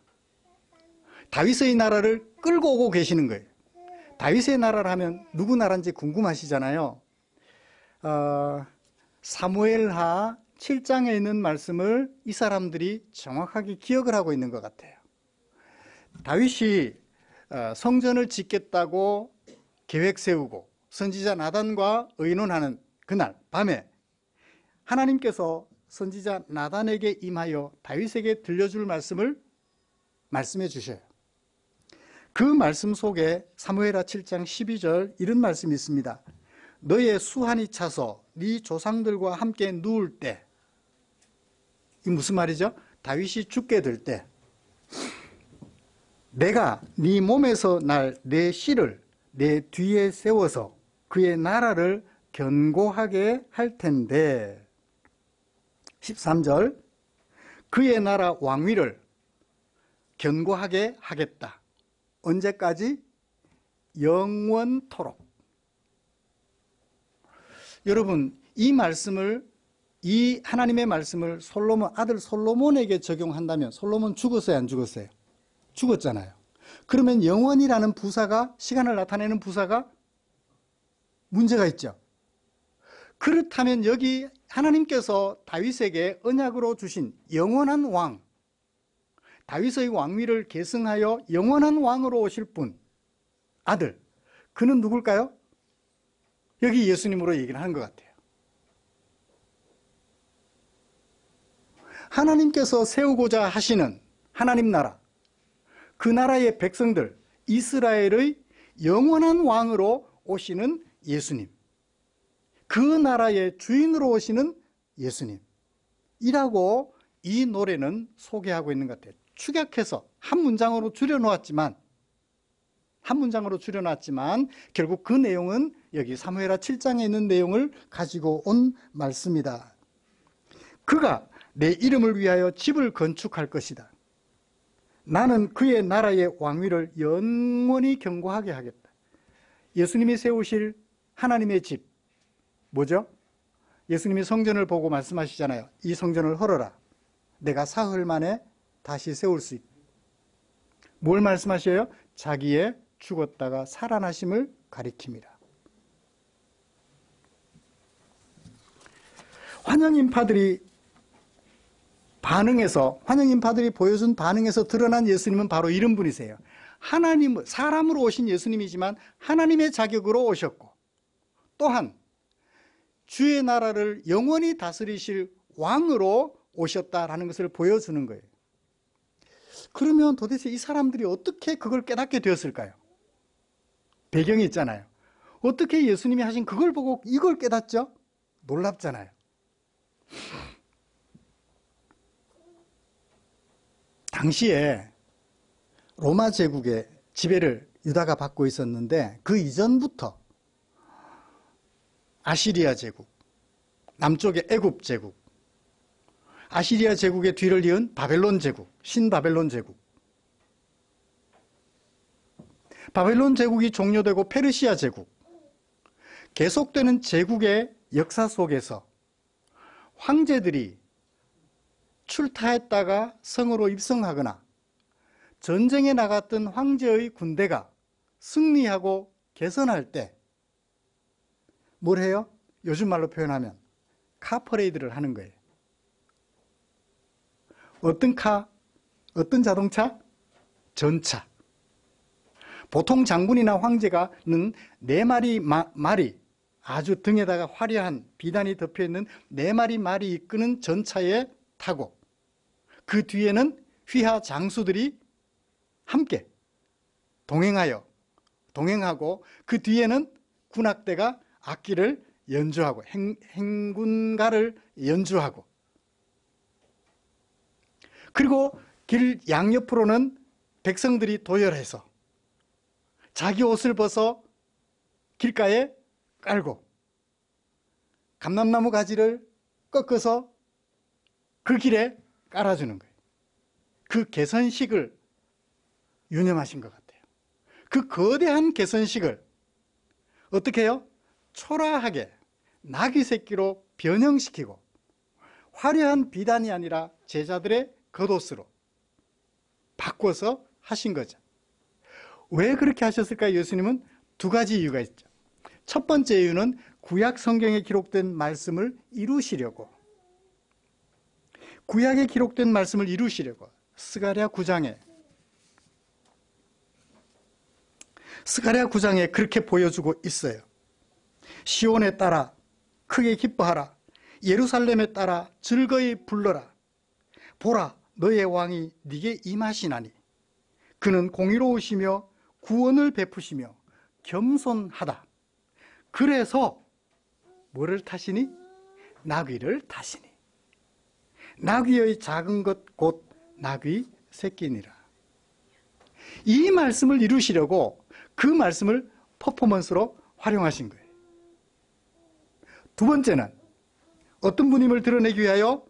Speaker 2: 다윗의 나라를 끌고 오고 계시는 거예요. 다윗의 나라를 하면 누구 나라인지 궁금하시잖아요. 사무엘하 7장에 있는 말씀을 이 사람들이 정확하게 기억을 하고 있는 것 같아요. 다윗이 성전을 짓겠다고 계획 세우고 선지자 나단과 의논하는 그날 밤에 하나님께서 선지자 나단에게 임하여 다윗에게 들려줄 말씀을 말씀해 주셔요. 그 말씀 속에 사무엘하 7장 12절 이런 말씀이 있습니다. 너의 수한이 차서 네 조상들과 함께 누울 때, 이 무슨 말이죠? 다윗이 죽게 될 때 내가 네 몸에서 날 내 씨를 내 뒤에 세워서 그의 나라를 견고하게 할 텐데, 13절 그의 나라 왕위를 견고하게 하겠다. 언제까지? 영원토록. 여러분, 이 말씀을, 이 하나님의 말씀을 아들 솔로몬에게 적용한다면 솔로몬 죽었어요, 안 죽었어요? 죽었잖아요. 그러면 영원이라는 부사가, 시간을 나타내는 부사가 문제가 있죠. 그렇다면 여기 하나님께서 다윗에게 언약으로 주신 영원한 왕, 다윗의 왕위를 계승하여 영원한 왕으로 오실 분, 아들, 그는 누굴까요? 여기 예수님으로 얘기를 하는 것 같아요. 하나님께서 세우고자 하시는 하나님 나라, 그 나라의 백성들, 이스라엘의 영원한 왕으로 오시는 예수님, 그 나라의 주인으로 오시는 예수님이라고 이 노래는 소개하고 있는 것 같아요. 축약해서 한 문장으로 줄여놓았지만 결국 그 내용은 여기 사무엘하 7장에 있는 내용을 가지고 온 말씀이다. 그가 내 이름을 위하여 집을 건축할 것이다. 나는 그의 나라의 왕위를 영원히 견고하게 하겠다. 예수님이 세우실 하나님의 집, 뭐죠? 예수님이 성전을 보고 말씀하시잖아요. 이 성전을 헐어라. 내가 사흘 만에 다시 세울 수 있다. 뭘 말씀하셔요? 자기의 죽었다가 살아나심을 가리킵니다. 환영인파들이 보여준 반응에서 드러난 예수님은 바로 이런 분이세요. 하나님, 사람으로 오신 예수님이지만 하나님의 자격으로 오셨고, 또한 주의 나라를 영원히 다스리실 왕으로 오셨다라는 것을 보여주는 거예요. 그러면 도대체 이 사람들이 어떻게 그걸 깨닫게 되었을까요? 배경이 있잖아요. 어떻게 예수님이 하신 그걸 보고 이걸 깨닫죠? 놀랍잖아요. 당시에 로마 제국의 지배를 유다가 받고 있었는데 그 이전부터 아시리아 제국, 남쪽의 애굽 제국, 아시리아 제국의 뒤를 이은 바벨론 제국, 신바벨론 제국, 바벨론 제국이 종료되고 페르시아 제국, 계속되는 제국의 역사 속에서 황제들이 출타했다가 성으로 입성하거나 전쟁에 나갔던 황제의 군대가 승리하고 개선할 때 뭘 해요? 요즘 말로 표현하면 카퍼레이드를 하는 거예요. 어떤 어떤 자동차? 전차. 보통 장군이나 황제가는 4마리 말이, 아주 등에다가 화려한 비단이 덮여있는 4마리 말이 이끄는 전차에 타고 그 뒤에는 휘하 장수들이 함께 동행하고 그 뒤에는 군악대가 악기를 연주하고 행군가를 연주하고, 그리고 길 양옆으로는 백성들이 도열해서 자기 옷을 벗어 길가에 깔고 감람나무 가지를 꺾어서 그 길에 깔아주는 거예요. 그 개선식을 유념하신 것 같아요. 그 거대한 개선식을 어떻게 해요? 초라하게 나귀 새끼로 변형시키고 화려한 비단이 아니라 제자들의 겉옷으로 바꿔서 하신 거죠. 왜 그렇게 하셨을까요? 예수님은 두 가지 이유가 있죠. 첫 번째 이유는 구약 성경에 기록된 말씀을 이루시려고, 구약에 기록된 말씀을 이루시려고 스가랴 9장에 그렇게 보여주고 있어요. 시온에 따라 크게 기뻐하라. 예루살렘에 따라 즐거이 불러라. 보라, 너의 왕이 네게 임하시나니 그는 공의로우시며 구원을 베푸시며 겸손하다. 그래서 뭐를 타시니? 나귀를 타시니. 나귀의 작은 것 곧 나귀 새끼니라. 이 말씀을 이루시려고 그 말씀을 퍼포먼스로 활용하신 거예요. 두 번째는 어떤 분임을 드러내기 위하여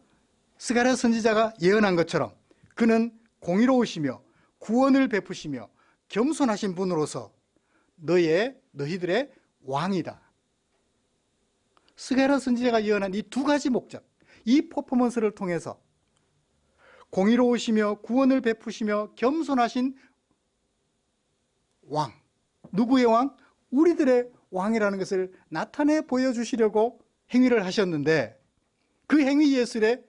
Speaker 2: 스가랴 선지자가 예언한 것처럼 그는 공의로우시며 구원을 베푸시며 겸손하신 분으로서 너희들의 왕이다. 스가랴 선지자가 예언한 이 두 가지 목적, 이 퍼포먼스를 통해서 공의로우시며 구원을 베푸시며 겸손하신 왕, 누구의 왕? 우리들의 왕이라는 것을 나타내 보여주시려고 행위를 하셨는데 그 행위 예술의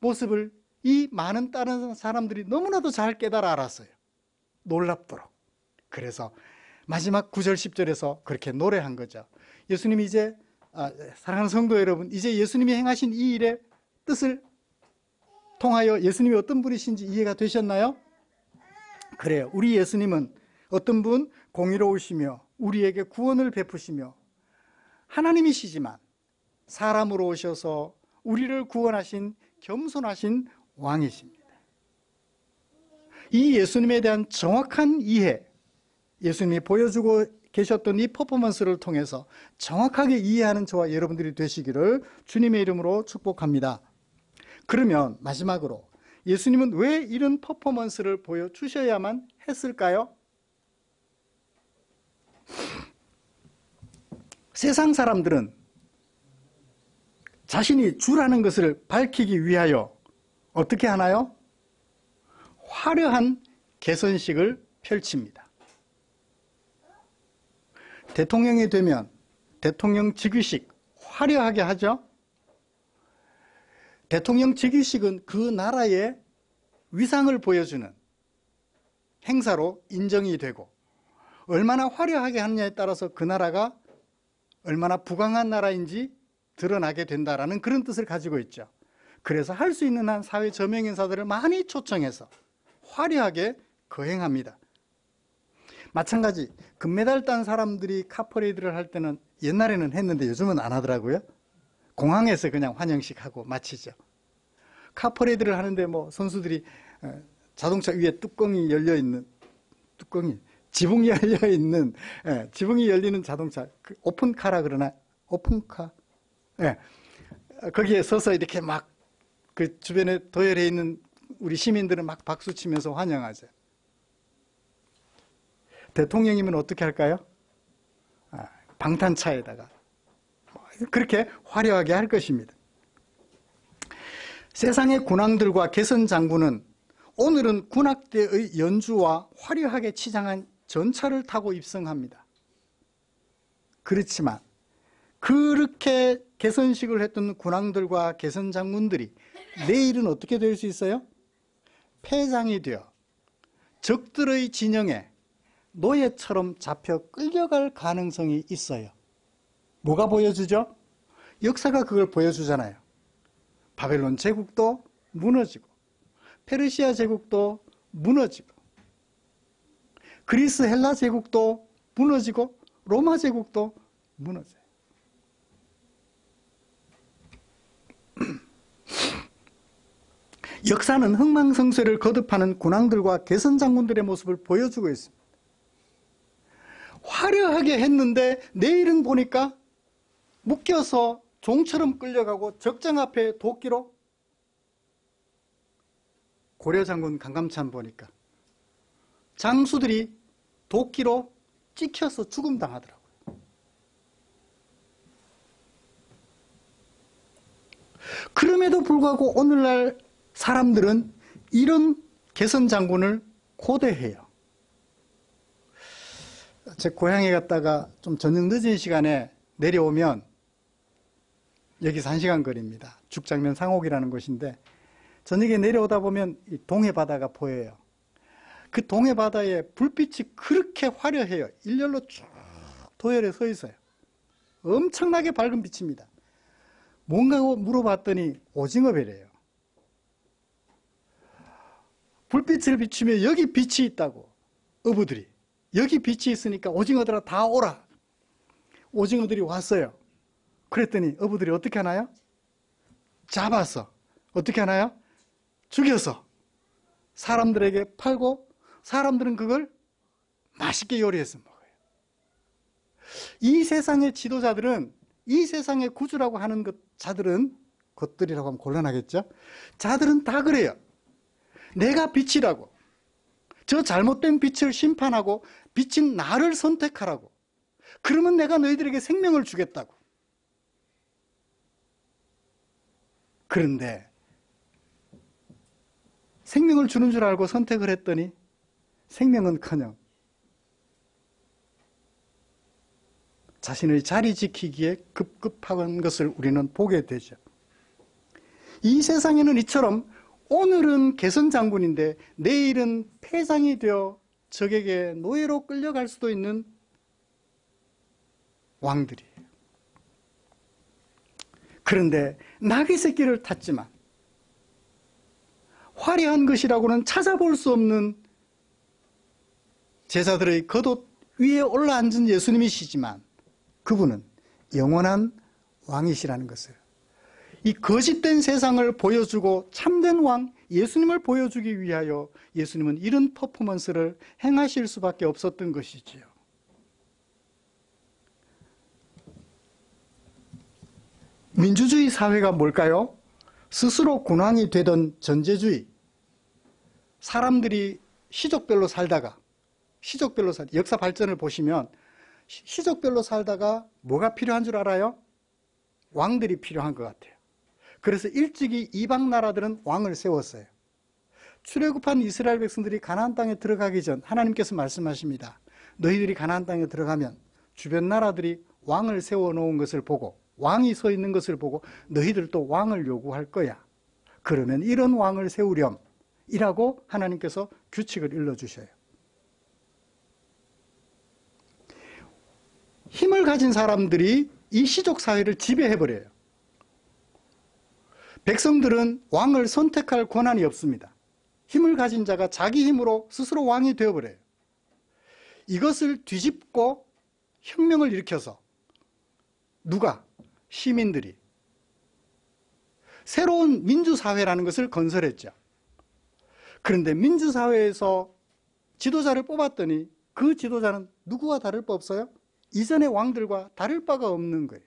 Speaker 2: 모습을 이 많은 다른 사람들이 너무나도 잘 깨달아 알았어요. 놀랍도록. 그래서 마지막 9절 10절에서 그렇게 노래한 거죠. 예수님이 이제 사랑하는 성도 여러분, 이제 예수님이 행하신 이 일의 뜻을 통하여 예수님이 어떤 분이신지 이해가 되셨나요? 그래요. 우리 예수님은 어떤 분? 공의로우시며 우리에게 구원을 베푸시며 하나님이시지만 사람으로 오셔서 우리를 구원하신 겸손하신 왕이십니다. 이 예수님에 대한 정확한 이해, 예수님이 보여주고 계셨던 이 퍼포먼스를 통해서 정확하게 이해하는 저와 여러분들이 되시기를 주님의 이름으로 축복합니다. 그러면 마지막으로 예수님은 왜 이런 퍼포먼스를 보여주셔야만 했을까요? 세상 사람들은 자신이 주라는 것을 밝히기 위하여 어떻게 하나요? 화려한 개선식을 펼칩니다. 대통령이 되면 대통령 즉위식 화려하게 하죠. 대통령 즉위식은 그 나라의 위상을 보여주는 행사로 인정이 되고 얼마나 화려하게 하느냐에 따라서 그 나라가 얼마나 부강한 나라인지 드러나게 된다라는 그런 뜻을 가지고 있죠. 그래서 할 수 있는 한 사회 저명 인사들을 많이 초청해서 화려하게 거행합니다. 마찬가지 금메달 딴 사람들이 카퍼레이드를 할 때는 옛날에는 했는데 요즘은 안 하더라고요. 공항에서 그냥 환영식 하고 마치죠. 카퍼레이드를 하는데 뭐 선수들이 자동차 위에 뚜껑이 열려 있는 지붕이 열려 있는 지붕이 열리는 자동차 오픈카라 그러나 오픈카 거기에 서서 이렇게 막 그 주변에 도열해 있는 우리 시민들은 막 박수 치면서 환영하죠. 대통령이면 어떻게 할까요? 방탄차에다가 그렇게 화려하게 할 것입니다. 세상의 군왕들과 개선 장군은 오늘은 군악대의 연주와 화려하게 치장한 전차를 타고 입성합니다. 그렇지만 그렇게 개선식을 했던 군왕들과 개선 장군들이 내일은 어떻게 될 수 있어요? 패장이 되어 적들의 진영에 노예처럼 잡혀 끌려갈 가능성이 있어요. 뭐가 보여주죠? 역사가 그걸 보여주잖아요. 바벨론 제국도 무너지고 페르시아 제국도 무너지고 그리스 헬라 제국도 무너지고 로마 제국도 무너져요. 역사는 흥망성쇠를 거듭하는 군왕들과 개선 장군들의 모습을 보여주고 있습니다. 화려하게 했는데 내일은 보니까 묶여서 종처럼 끌려가고 적장 앞에 도끼로 고려 장군 강감찬 보니까 장수들이 도끼로 찍혀서 죽음 당하더라고요. 그럼에도 불구하고 오늘날 사람들은 이런 개선 장군을 고대해요. 제 고향에 갔다가 좀 저녁 늦은 시간에 내려오면 여기서 1시간 거리입니다. 죽장면 상옥이라는 곳인데 저녁에 내려오다 보면 이 동해 바다가 보여요. 그 동해 바다에 불빛이 그렇게 화려해요. 일렬로 쭉 도열에 서 있어요. 엄청나게 밝은 빛입니다. 뭔가고 물어봤더니 오징어배래요. 불빛을 비추면 여기 빛이 있다고, 어부들이. 여기 빛이 있으니까 오징어들아 다 오라. 오징어들이 왔어요. 그랬더니 어부들이 어떻게 하나요? 잡아서 어떻게 하나요? 죽여서 사람들에게 팔고 사람들은 그걸 맛있게 요리해서 먹어요. 이 세상의 지도자들은, 이 세상의 구주라고 하는 자들은, 것들이라고 하면 곤란하겠죠? 자들은 다 그래요. 내가 빛이라고, 저 잘못된 빛을 심판하고 빛인 나를 선택하라고, 그러면 내가 너희들에게 생명을 주겠다고. 그런데 생명을 주는 줄 알고 선택을 했더니 생명은커녕 자신의 자리 지키기에 급급한 것을 우리는 보게 되죠. 이 세상에는 이처럼 오늘은 개선장군인데 내일은 폐장이 되어 적에게 노예로 끌려갈 수도 있는 왕들이에요. 그런데 나귀 새끼를 탔지만 화려한 것이라고는 찾아볼 수 없는 제자들의 겉옷 위에 올라앉은 예수님이시지만 그분은 영원한 왕이시라는 것을, 이 거짓된 세상을 보여주고 참된 왕 예수님을 보여주기 위하여 예수님은 이런 퍼포먼스를 행하실 수밖에 없었던 것이지요. 민주주의 사회가 뭘까요? 스스로 군왕이 되던 전제주의. 사람들이 시족별로 살다가, 역사 발전을 보시면 시족별로 살다가 뭐가 필요한 줄 알아요? 왕들이 필요한 것 같아요. 그래서 일찍이 이방 나라들은 왕을 세웠어요. 출애굽한 이스라엘 백성들이 가나안 땅에 들어가기 전 하나님께서 말씀하십니다. 너희들이 가나안 땅에 들어가면 주변 나라들이 왕을 세워놓은 것을 보고, 왕이 서 있는 것을 보고 너희들도 왕을 요구할 거야. 그러면 이런 왕을 세우렴 이라고 하나님께서 규칙을 일러주셔요. 힘을 가진 사람들이 이 시족사회를 지배해버려요. 백성들은 왕을 선택할 권한이 없습니다. 힘을 가진 자가 자기 힘으로 스스로 왕이 되어버려요. 이것을 뒤집고 혁명을 일으켜서 누가? 시민들이 새로운 민주사회라는 것을 건설했죠. 그런데 민주사회에서 지도자를 뽑았더니 그 지도자는 누구와 다를 바 없어요? 이전의 왕들과 다를 바가 없는 거예요.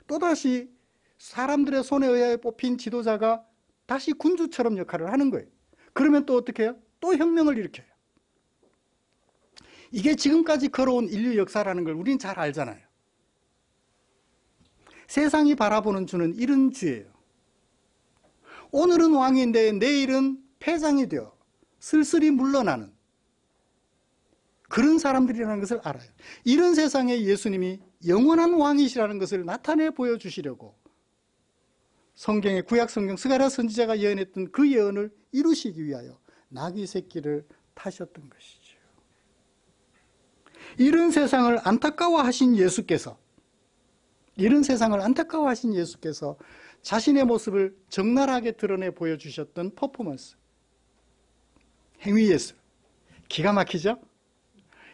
Speaker 2: 또다시 사람들의 손에 의하여 뽑힌 지도자가 다시 군주처럼 역할을 하는 거예요. 그러면 또 어떻게 해요? 또 혁명을 일으켜요. 이게 지금까지 걸어온 인류 역사라는 걸 우리는 잘 알잖아요. 세상이 바라보는 주는 이런 주예요. 오늘은 왕인데 내일은 패장이 되어 슬슬이 물러나는 그런 사람들이라는 것을 알아요. 이런 세상에 예수님이 영원한 왕이시라는 것을 나타내 보여주시려고 성경의 구약성경 스가랴 선지자가 예언했던 그 예언을 이루시기 위하여 나귀 새끼를 타셨던 것이죠. 이런 세상을 안타까워하신 예수께서, 자신의 모습을 적나라하게 드러내 보여주셨던 퍼포먼스, 행위예술. 기가 막히죠?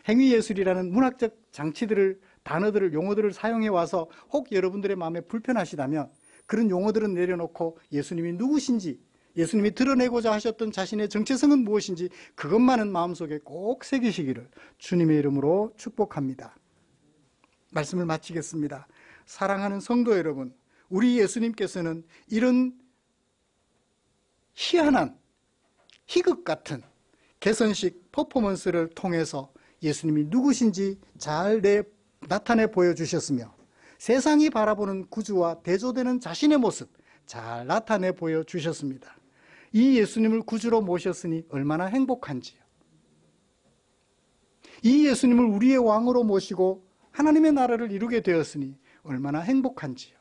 Speaker 2: 행위예술이라는 문학적 장치들을, 단어들을, 용어들을 사용해 와서 혹 여러분들의 마음에 불편하시다면 그런 용어들은 내려놓고 예수님이 누구신지, 예수님이 드러내고자 하셨던 자신의 정체성은 무엇인지 그것만은 마음속에 꼭 새기시기를 주님의 이름으로 축복합니다. 말씀을 마치겠습니다. 사랑하는 성도 여러분, 우리 예수님께서는 이런 희한한 희극 같은 개선식 퍼포먼스를 통해서 예수님이 누구신지 잘 나타내 보여주셨으며 세상이 바라보는 구주와 대조되는 자신의 모습 잘 나타내 보여주셨습니다. 이 예수님을 구주로 모셨으니 얼마나 행복한지요. 이 예수님을 우리의 왕으로 모시고 하나님의 나라를 이루게 되었으니 얼마나 행복한지요.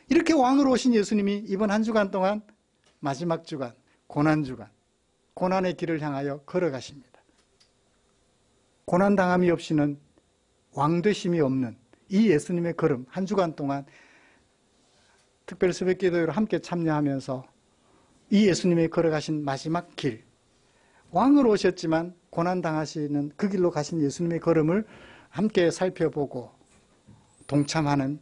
Speaker 2: 이렇게 왕으로 오신 예수님이 이번 한 주간 동안 마지막 주간, 고난주간, 고난의 길을 향하여 걸어가십니다. 고난당함이 없이는 왕되심이 없는 이 예수님의 걸음, 한 주간 동안 특별 새벽 기도회로 함께 참여하면서 이 예수님이 걸어가신 마지막 길, 왕으로 오셨지만 고난당하시는 그 길로 가신 예수님의 걸음을 함께 살펴보고 동참하는,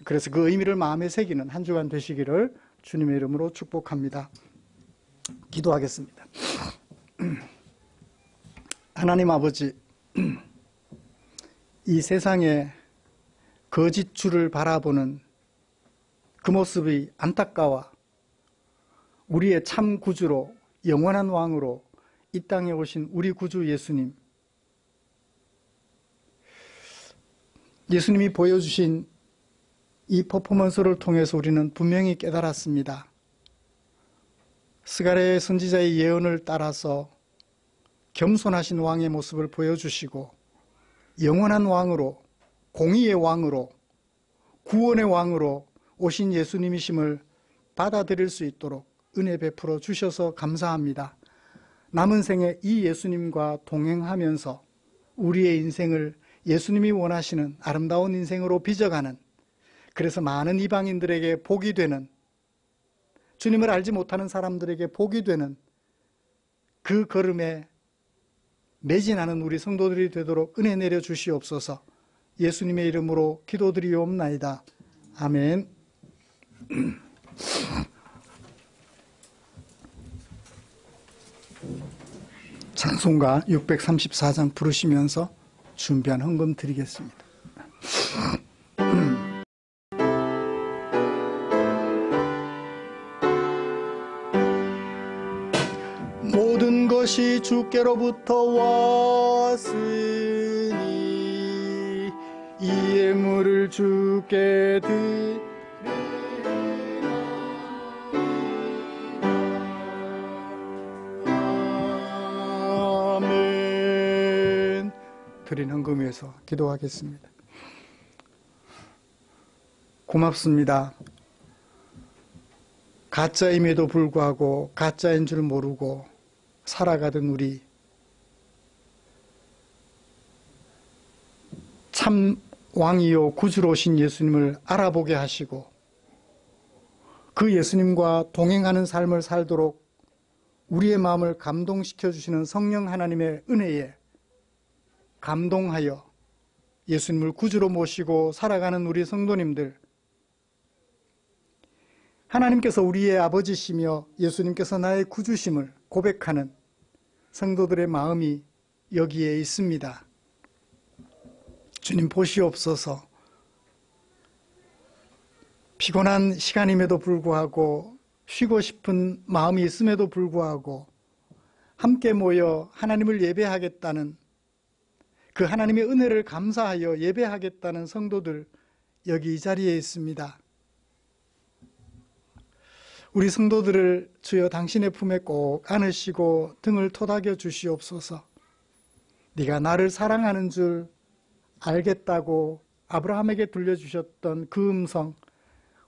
Speaker 2: 그래서 그 의미를 마음에 새기는 한 주간 되시기를 주님의 이름으로 축복합니다. 기도하겠습니다. 하나님 아버지, 이 세상에 거짓주를 바라보는 그 모습이 안타까워 우리의 참 구주로 영원한 왕으로 이 땅에 오신 우리 구주 예수님, 예수님이 보여주신 이 퍼포먼스를 통해서 우리는 분명히 깨달았습니다. 스가랴 선지자의 예언을 따라서 겸손하신 왕의 모습을 보여주시고 영원한 왕으로, 공의의 왕으로, 구원의 왕으로 오신 예수님이심을 받아들일 수 있도록 은혜 베풀어 주셔서 감사합니다. 남은 생에 이 예수님과 동행하면서 우리의 인생을 예수님이 원하시는 아름다운 인생으로 빚어가는, 그래서 많은 이방인들에게 복이 되는, 주님을 알지 못하는 사람들에게 복이 되는 그 걸음에 매진하는 우리 성도들이 되도록 은혜 내려 주시옵소서. 예수님의 이름으로 기도드리옵나이다. 아멘. 찬송가 634장 부르시면서 준비한 헌금 드리겠습니다. 모든 것이 주께로부터 왔으니 이 예물을 주께 드리라. 아멘. 드린 헌금 위해서 기도하겠습니다. 고맙습니다. 가짜임에도 불구하고 가짜인 줄 모르고 살아가던 우리, 참 왕이요 구주로 오신 예수님을 알아보게 하시고 그 예수님과 동행하는 삶을 살도록 우리의 마음을 감동시켜 주시는 성령 하나님의 은혜에 감동하여 예수님을 구주로 모시고 살아가는 우리 성도님들, 하나님께서 우리의 아버지시며 예수님께서 나의 구주심을 고백하는 성도들의 마음이 여기에 있습니다. 주님 보시옵소서. 피곤한 시간임에도 불구하고 쉬고 싶은 마음이 있음에도 불구하고 함께 모여 하나님을 예배하겠다는, 그 하나님의 은혜를 감사하여 예배하겠다는 성도들 여기 이 자리에 있습니다. 우리 성도들을 주여 당신의 품에 꼭 안으시고 등을 토닥여 주시옵소서. 네가 나를 사랑하는 줄 알겠다고 아브라함에게 들려주셨던 그 음성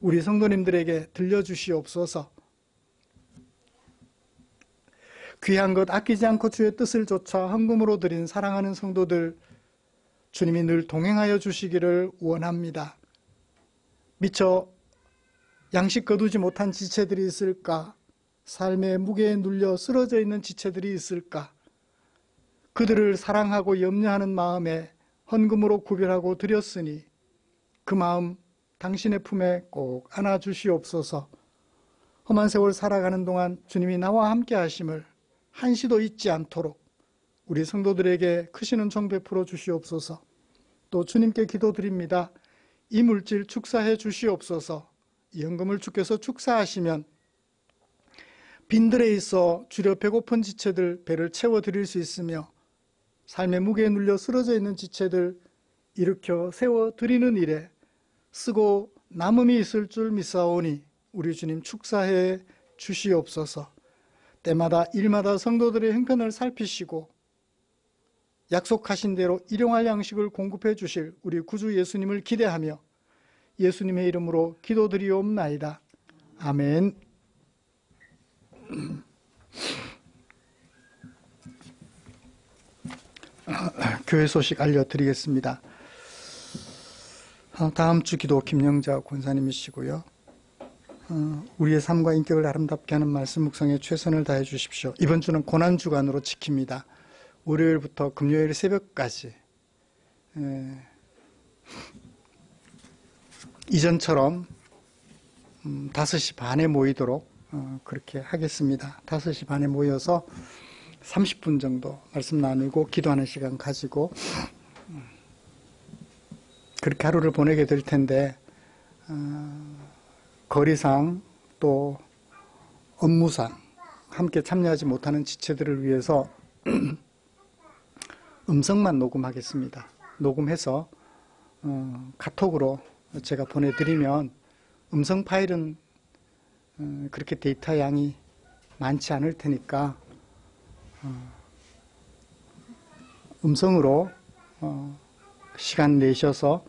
Speaker 2: 우리 성도님들에게 들려주시옵소서. 귀한 것 아끼지 않고 주의 뜻을 좇아 헌금으로 드린 사랑하는 성도들, 주님이 늘 동행하여 주시기를 원합니다. 미처 양식 거두지 못한 지체들이 있을까? 삶의 무게에 눌려 쓰러져 있는 지체들이 있을까? 그들을 사랑하고 염려하는 마음에 헌금으로 구별하고 드렸으니 그 마음 당신의 품에 꼭 안아주시옵소서. 험한 세월 살아가는 동안 주님이 나와 함께 하심을 한시도 잊지 않도록 우리 성도들에게 크시는 정 베풀어 주시옵소서. 또 주님께 기도드립니다. 이 물질 축사해 주시옵소서. 이 헌금을 주께서 축사하시면 빈들에 있어 주려 배고픈 지체들 배를 채워드릴 수 있으며 삶의 무게에 눌려 쓰러져 있는 지체들 일으켜 세워드리는 일에 쓰고 남음이 있을 줄 믿사오니 우리 주님 축사해 주시옵소서. 때마다 일마다 성도들의 형편을 살피시고 약속하신 대로 일용할 양식을 공급해 주실 우리 구주 예수님을 기대하며 예수님의 이름으로 기도드리옵나이다. 아멘. 교회 소식 알려드리겠습니다. 다음 주 기도 김영자 권사님이시고요. 우리의 삶과 인격을 아름답게 하는 말씀 묵상에 최선을 다해 주십시오. 이번 주는 고난주간으로 지킵니다. 월요일부터 금요일 새벽까지 이전처럼 5시 반에 모이도록 그렇게 하겠습니다. 5시 반에 모여서 30분 정도 말씀 나누고 기도하는 시간 가지고 그렇게 하루를 보내게 될 텐데 거리상 또 업무상 함께 참여하지 못하는 지체들을 위해서 음성만 녹음하겠습니다. 녹음해서 카톡으로 제가 보내드리면 음성 파일은 그렇게 데이터 양이 많지 않을 테니까 음성으로 시간 내셔서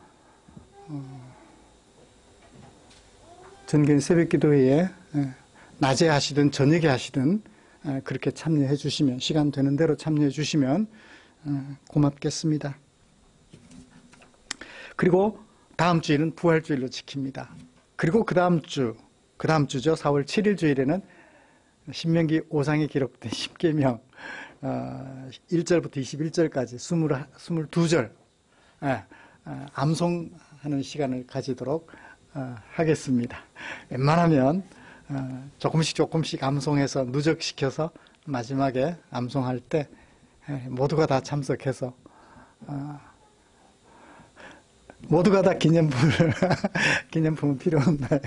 Speaker 2: 전교인 새벽기도회에 낮에 하시든 저녁에 하시든 그렇게 참여해 주시면 시간 되는 대로 참여해 주시면 고맙겠습니다. 그리고 다음 주일은 부활주일로 지킵니다. 그리고 그 다음 주죠. 4월 7일 주일에는 신명기 5장에 기록된 10계명 1절부터 21절까지 22절 암송하는 시간을 가지도록 하겠습니다. 웬만하면 조금씩 암송해서 누적시켜서 마지막에 암송할 때 모두가 다 참석해서 모두가 다 기념품은 필요 없나요?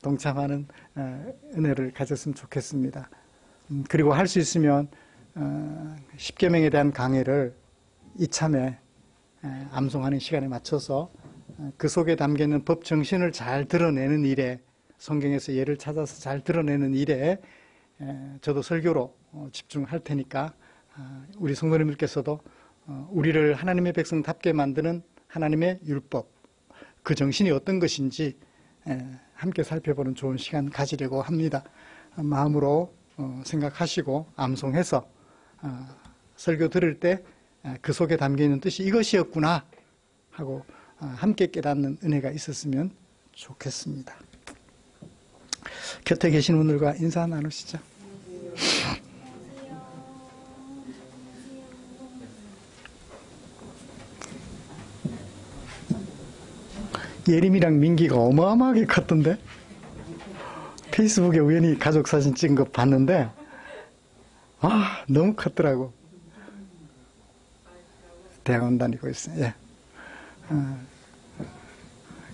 Speaker 2: 동참하는 은혜를 가졌으면 좋겠습니다. 그리고 할 수 있으면 10계명에 대한 강해를 이참에 암송하는 시간에 맞춰서 그 속에 담겨있는 법 정신을 잘 드러내는 일에 성경에서 예를 찾아서 잘 드러내는 일에 저도 설교로 집중할 테니까 우리 성도님들께서도 우리를 하나님의 백성답게 만드는 하나님의 율법 그 정신이 어떤 것인지 함께 살펴보는 좋은 시간 가지려고 합니다. 마음으로 생각하시고 암송해서 설교 들을 때 그 속에 담겨있는 뜻이 이것이었구나 하고 함께 깨닫는 은혜가 있었으면 좋겠습니다. 곁에 계신 분들과 인사 나누시죠. 예림이랑 민기가 어마어마하게 컸던데 페이스북에 우연히 가족 사진 찍은 거 봤는데 너무 컸더라고. 대학원 다니고 있어요. 예.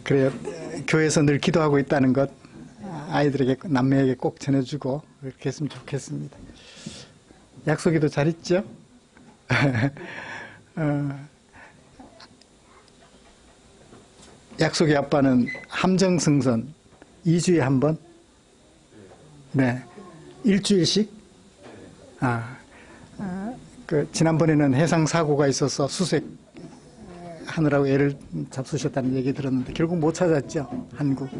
Speaker 2: 그래요. 교회에서 늘 기도하고 있다는 것 아이들에게 남매에게 꼭 전해주고 그렇게 했으면 좋겠습니다. 약속에도 잘 있죠? 약속의 아빠는 함정승선 2주에 한 번? 네. 일주일씩? 지난번에는 해상사고가 있어서 수색하느라고 애를 잡수셨다는 얘기 들었는데 결국 못 찾았죠. 한국.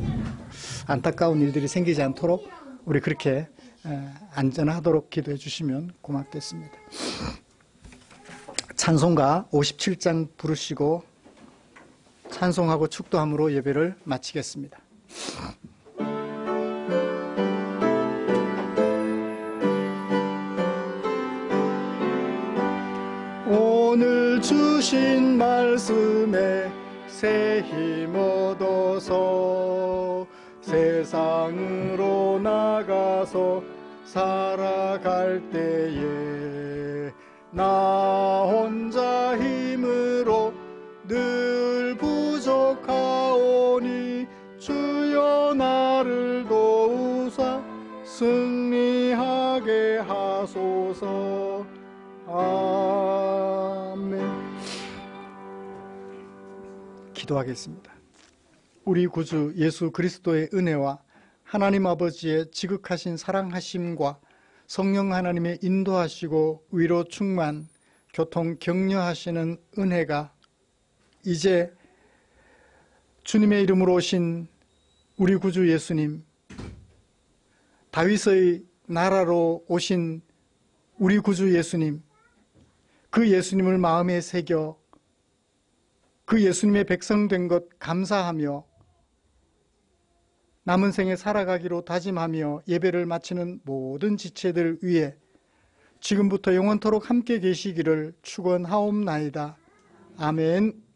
Speaker 2: 안타까운 일들이 생기지 않도록 우리 그렇게 안전하도록 기도해 주시면 고맙겠습니다. 찬송가 57장 부르시고 찬송하고 축도함으로 예배를 마치겠습니다. 오늘 주신 말씀에 새 힘 얻어서 세상으로 나가서 살아갈 때에 나 혼자 힘으로 늘 부족하오니 주여 나를 도우사 승리 기도하겠습니다. 우리 구주 예수 그리스도의 은혜와 하나님 아버지의 지극하신 사랑하심과 성령 하나님의 인도하시고 위로 충만, 교통 격려하시는 은혜가 이제 주님의 이름으로 오신 우리 구주 예수님, 다윗의 나라로 오신 우리 구주 예수님, 그 예수님을 마음에 새겨 그 예수님의 백성 된 것 감사하며 남은 생에 살아가기로 다짐하며 예배를 마치는 모든 지체들 위해 지금부터 영원토록 함께 계시기를 축원하옵나이다. 아멘.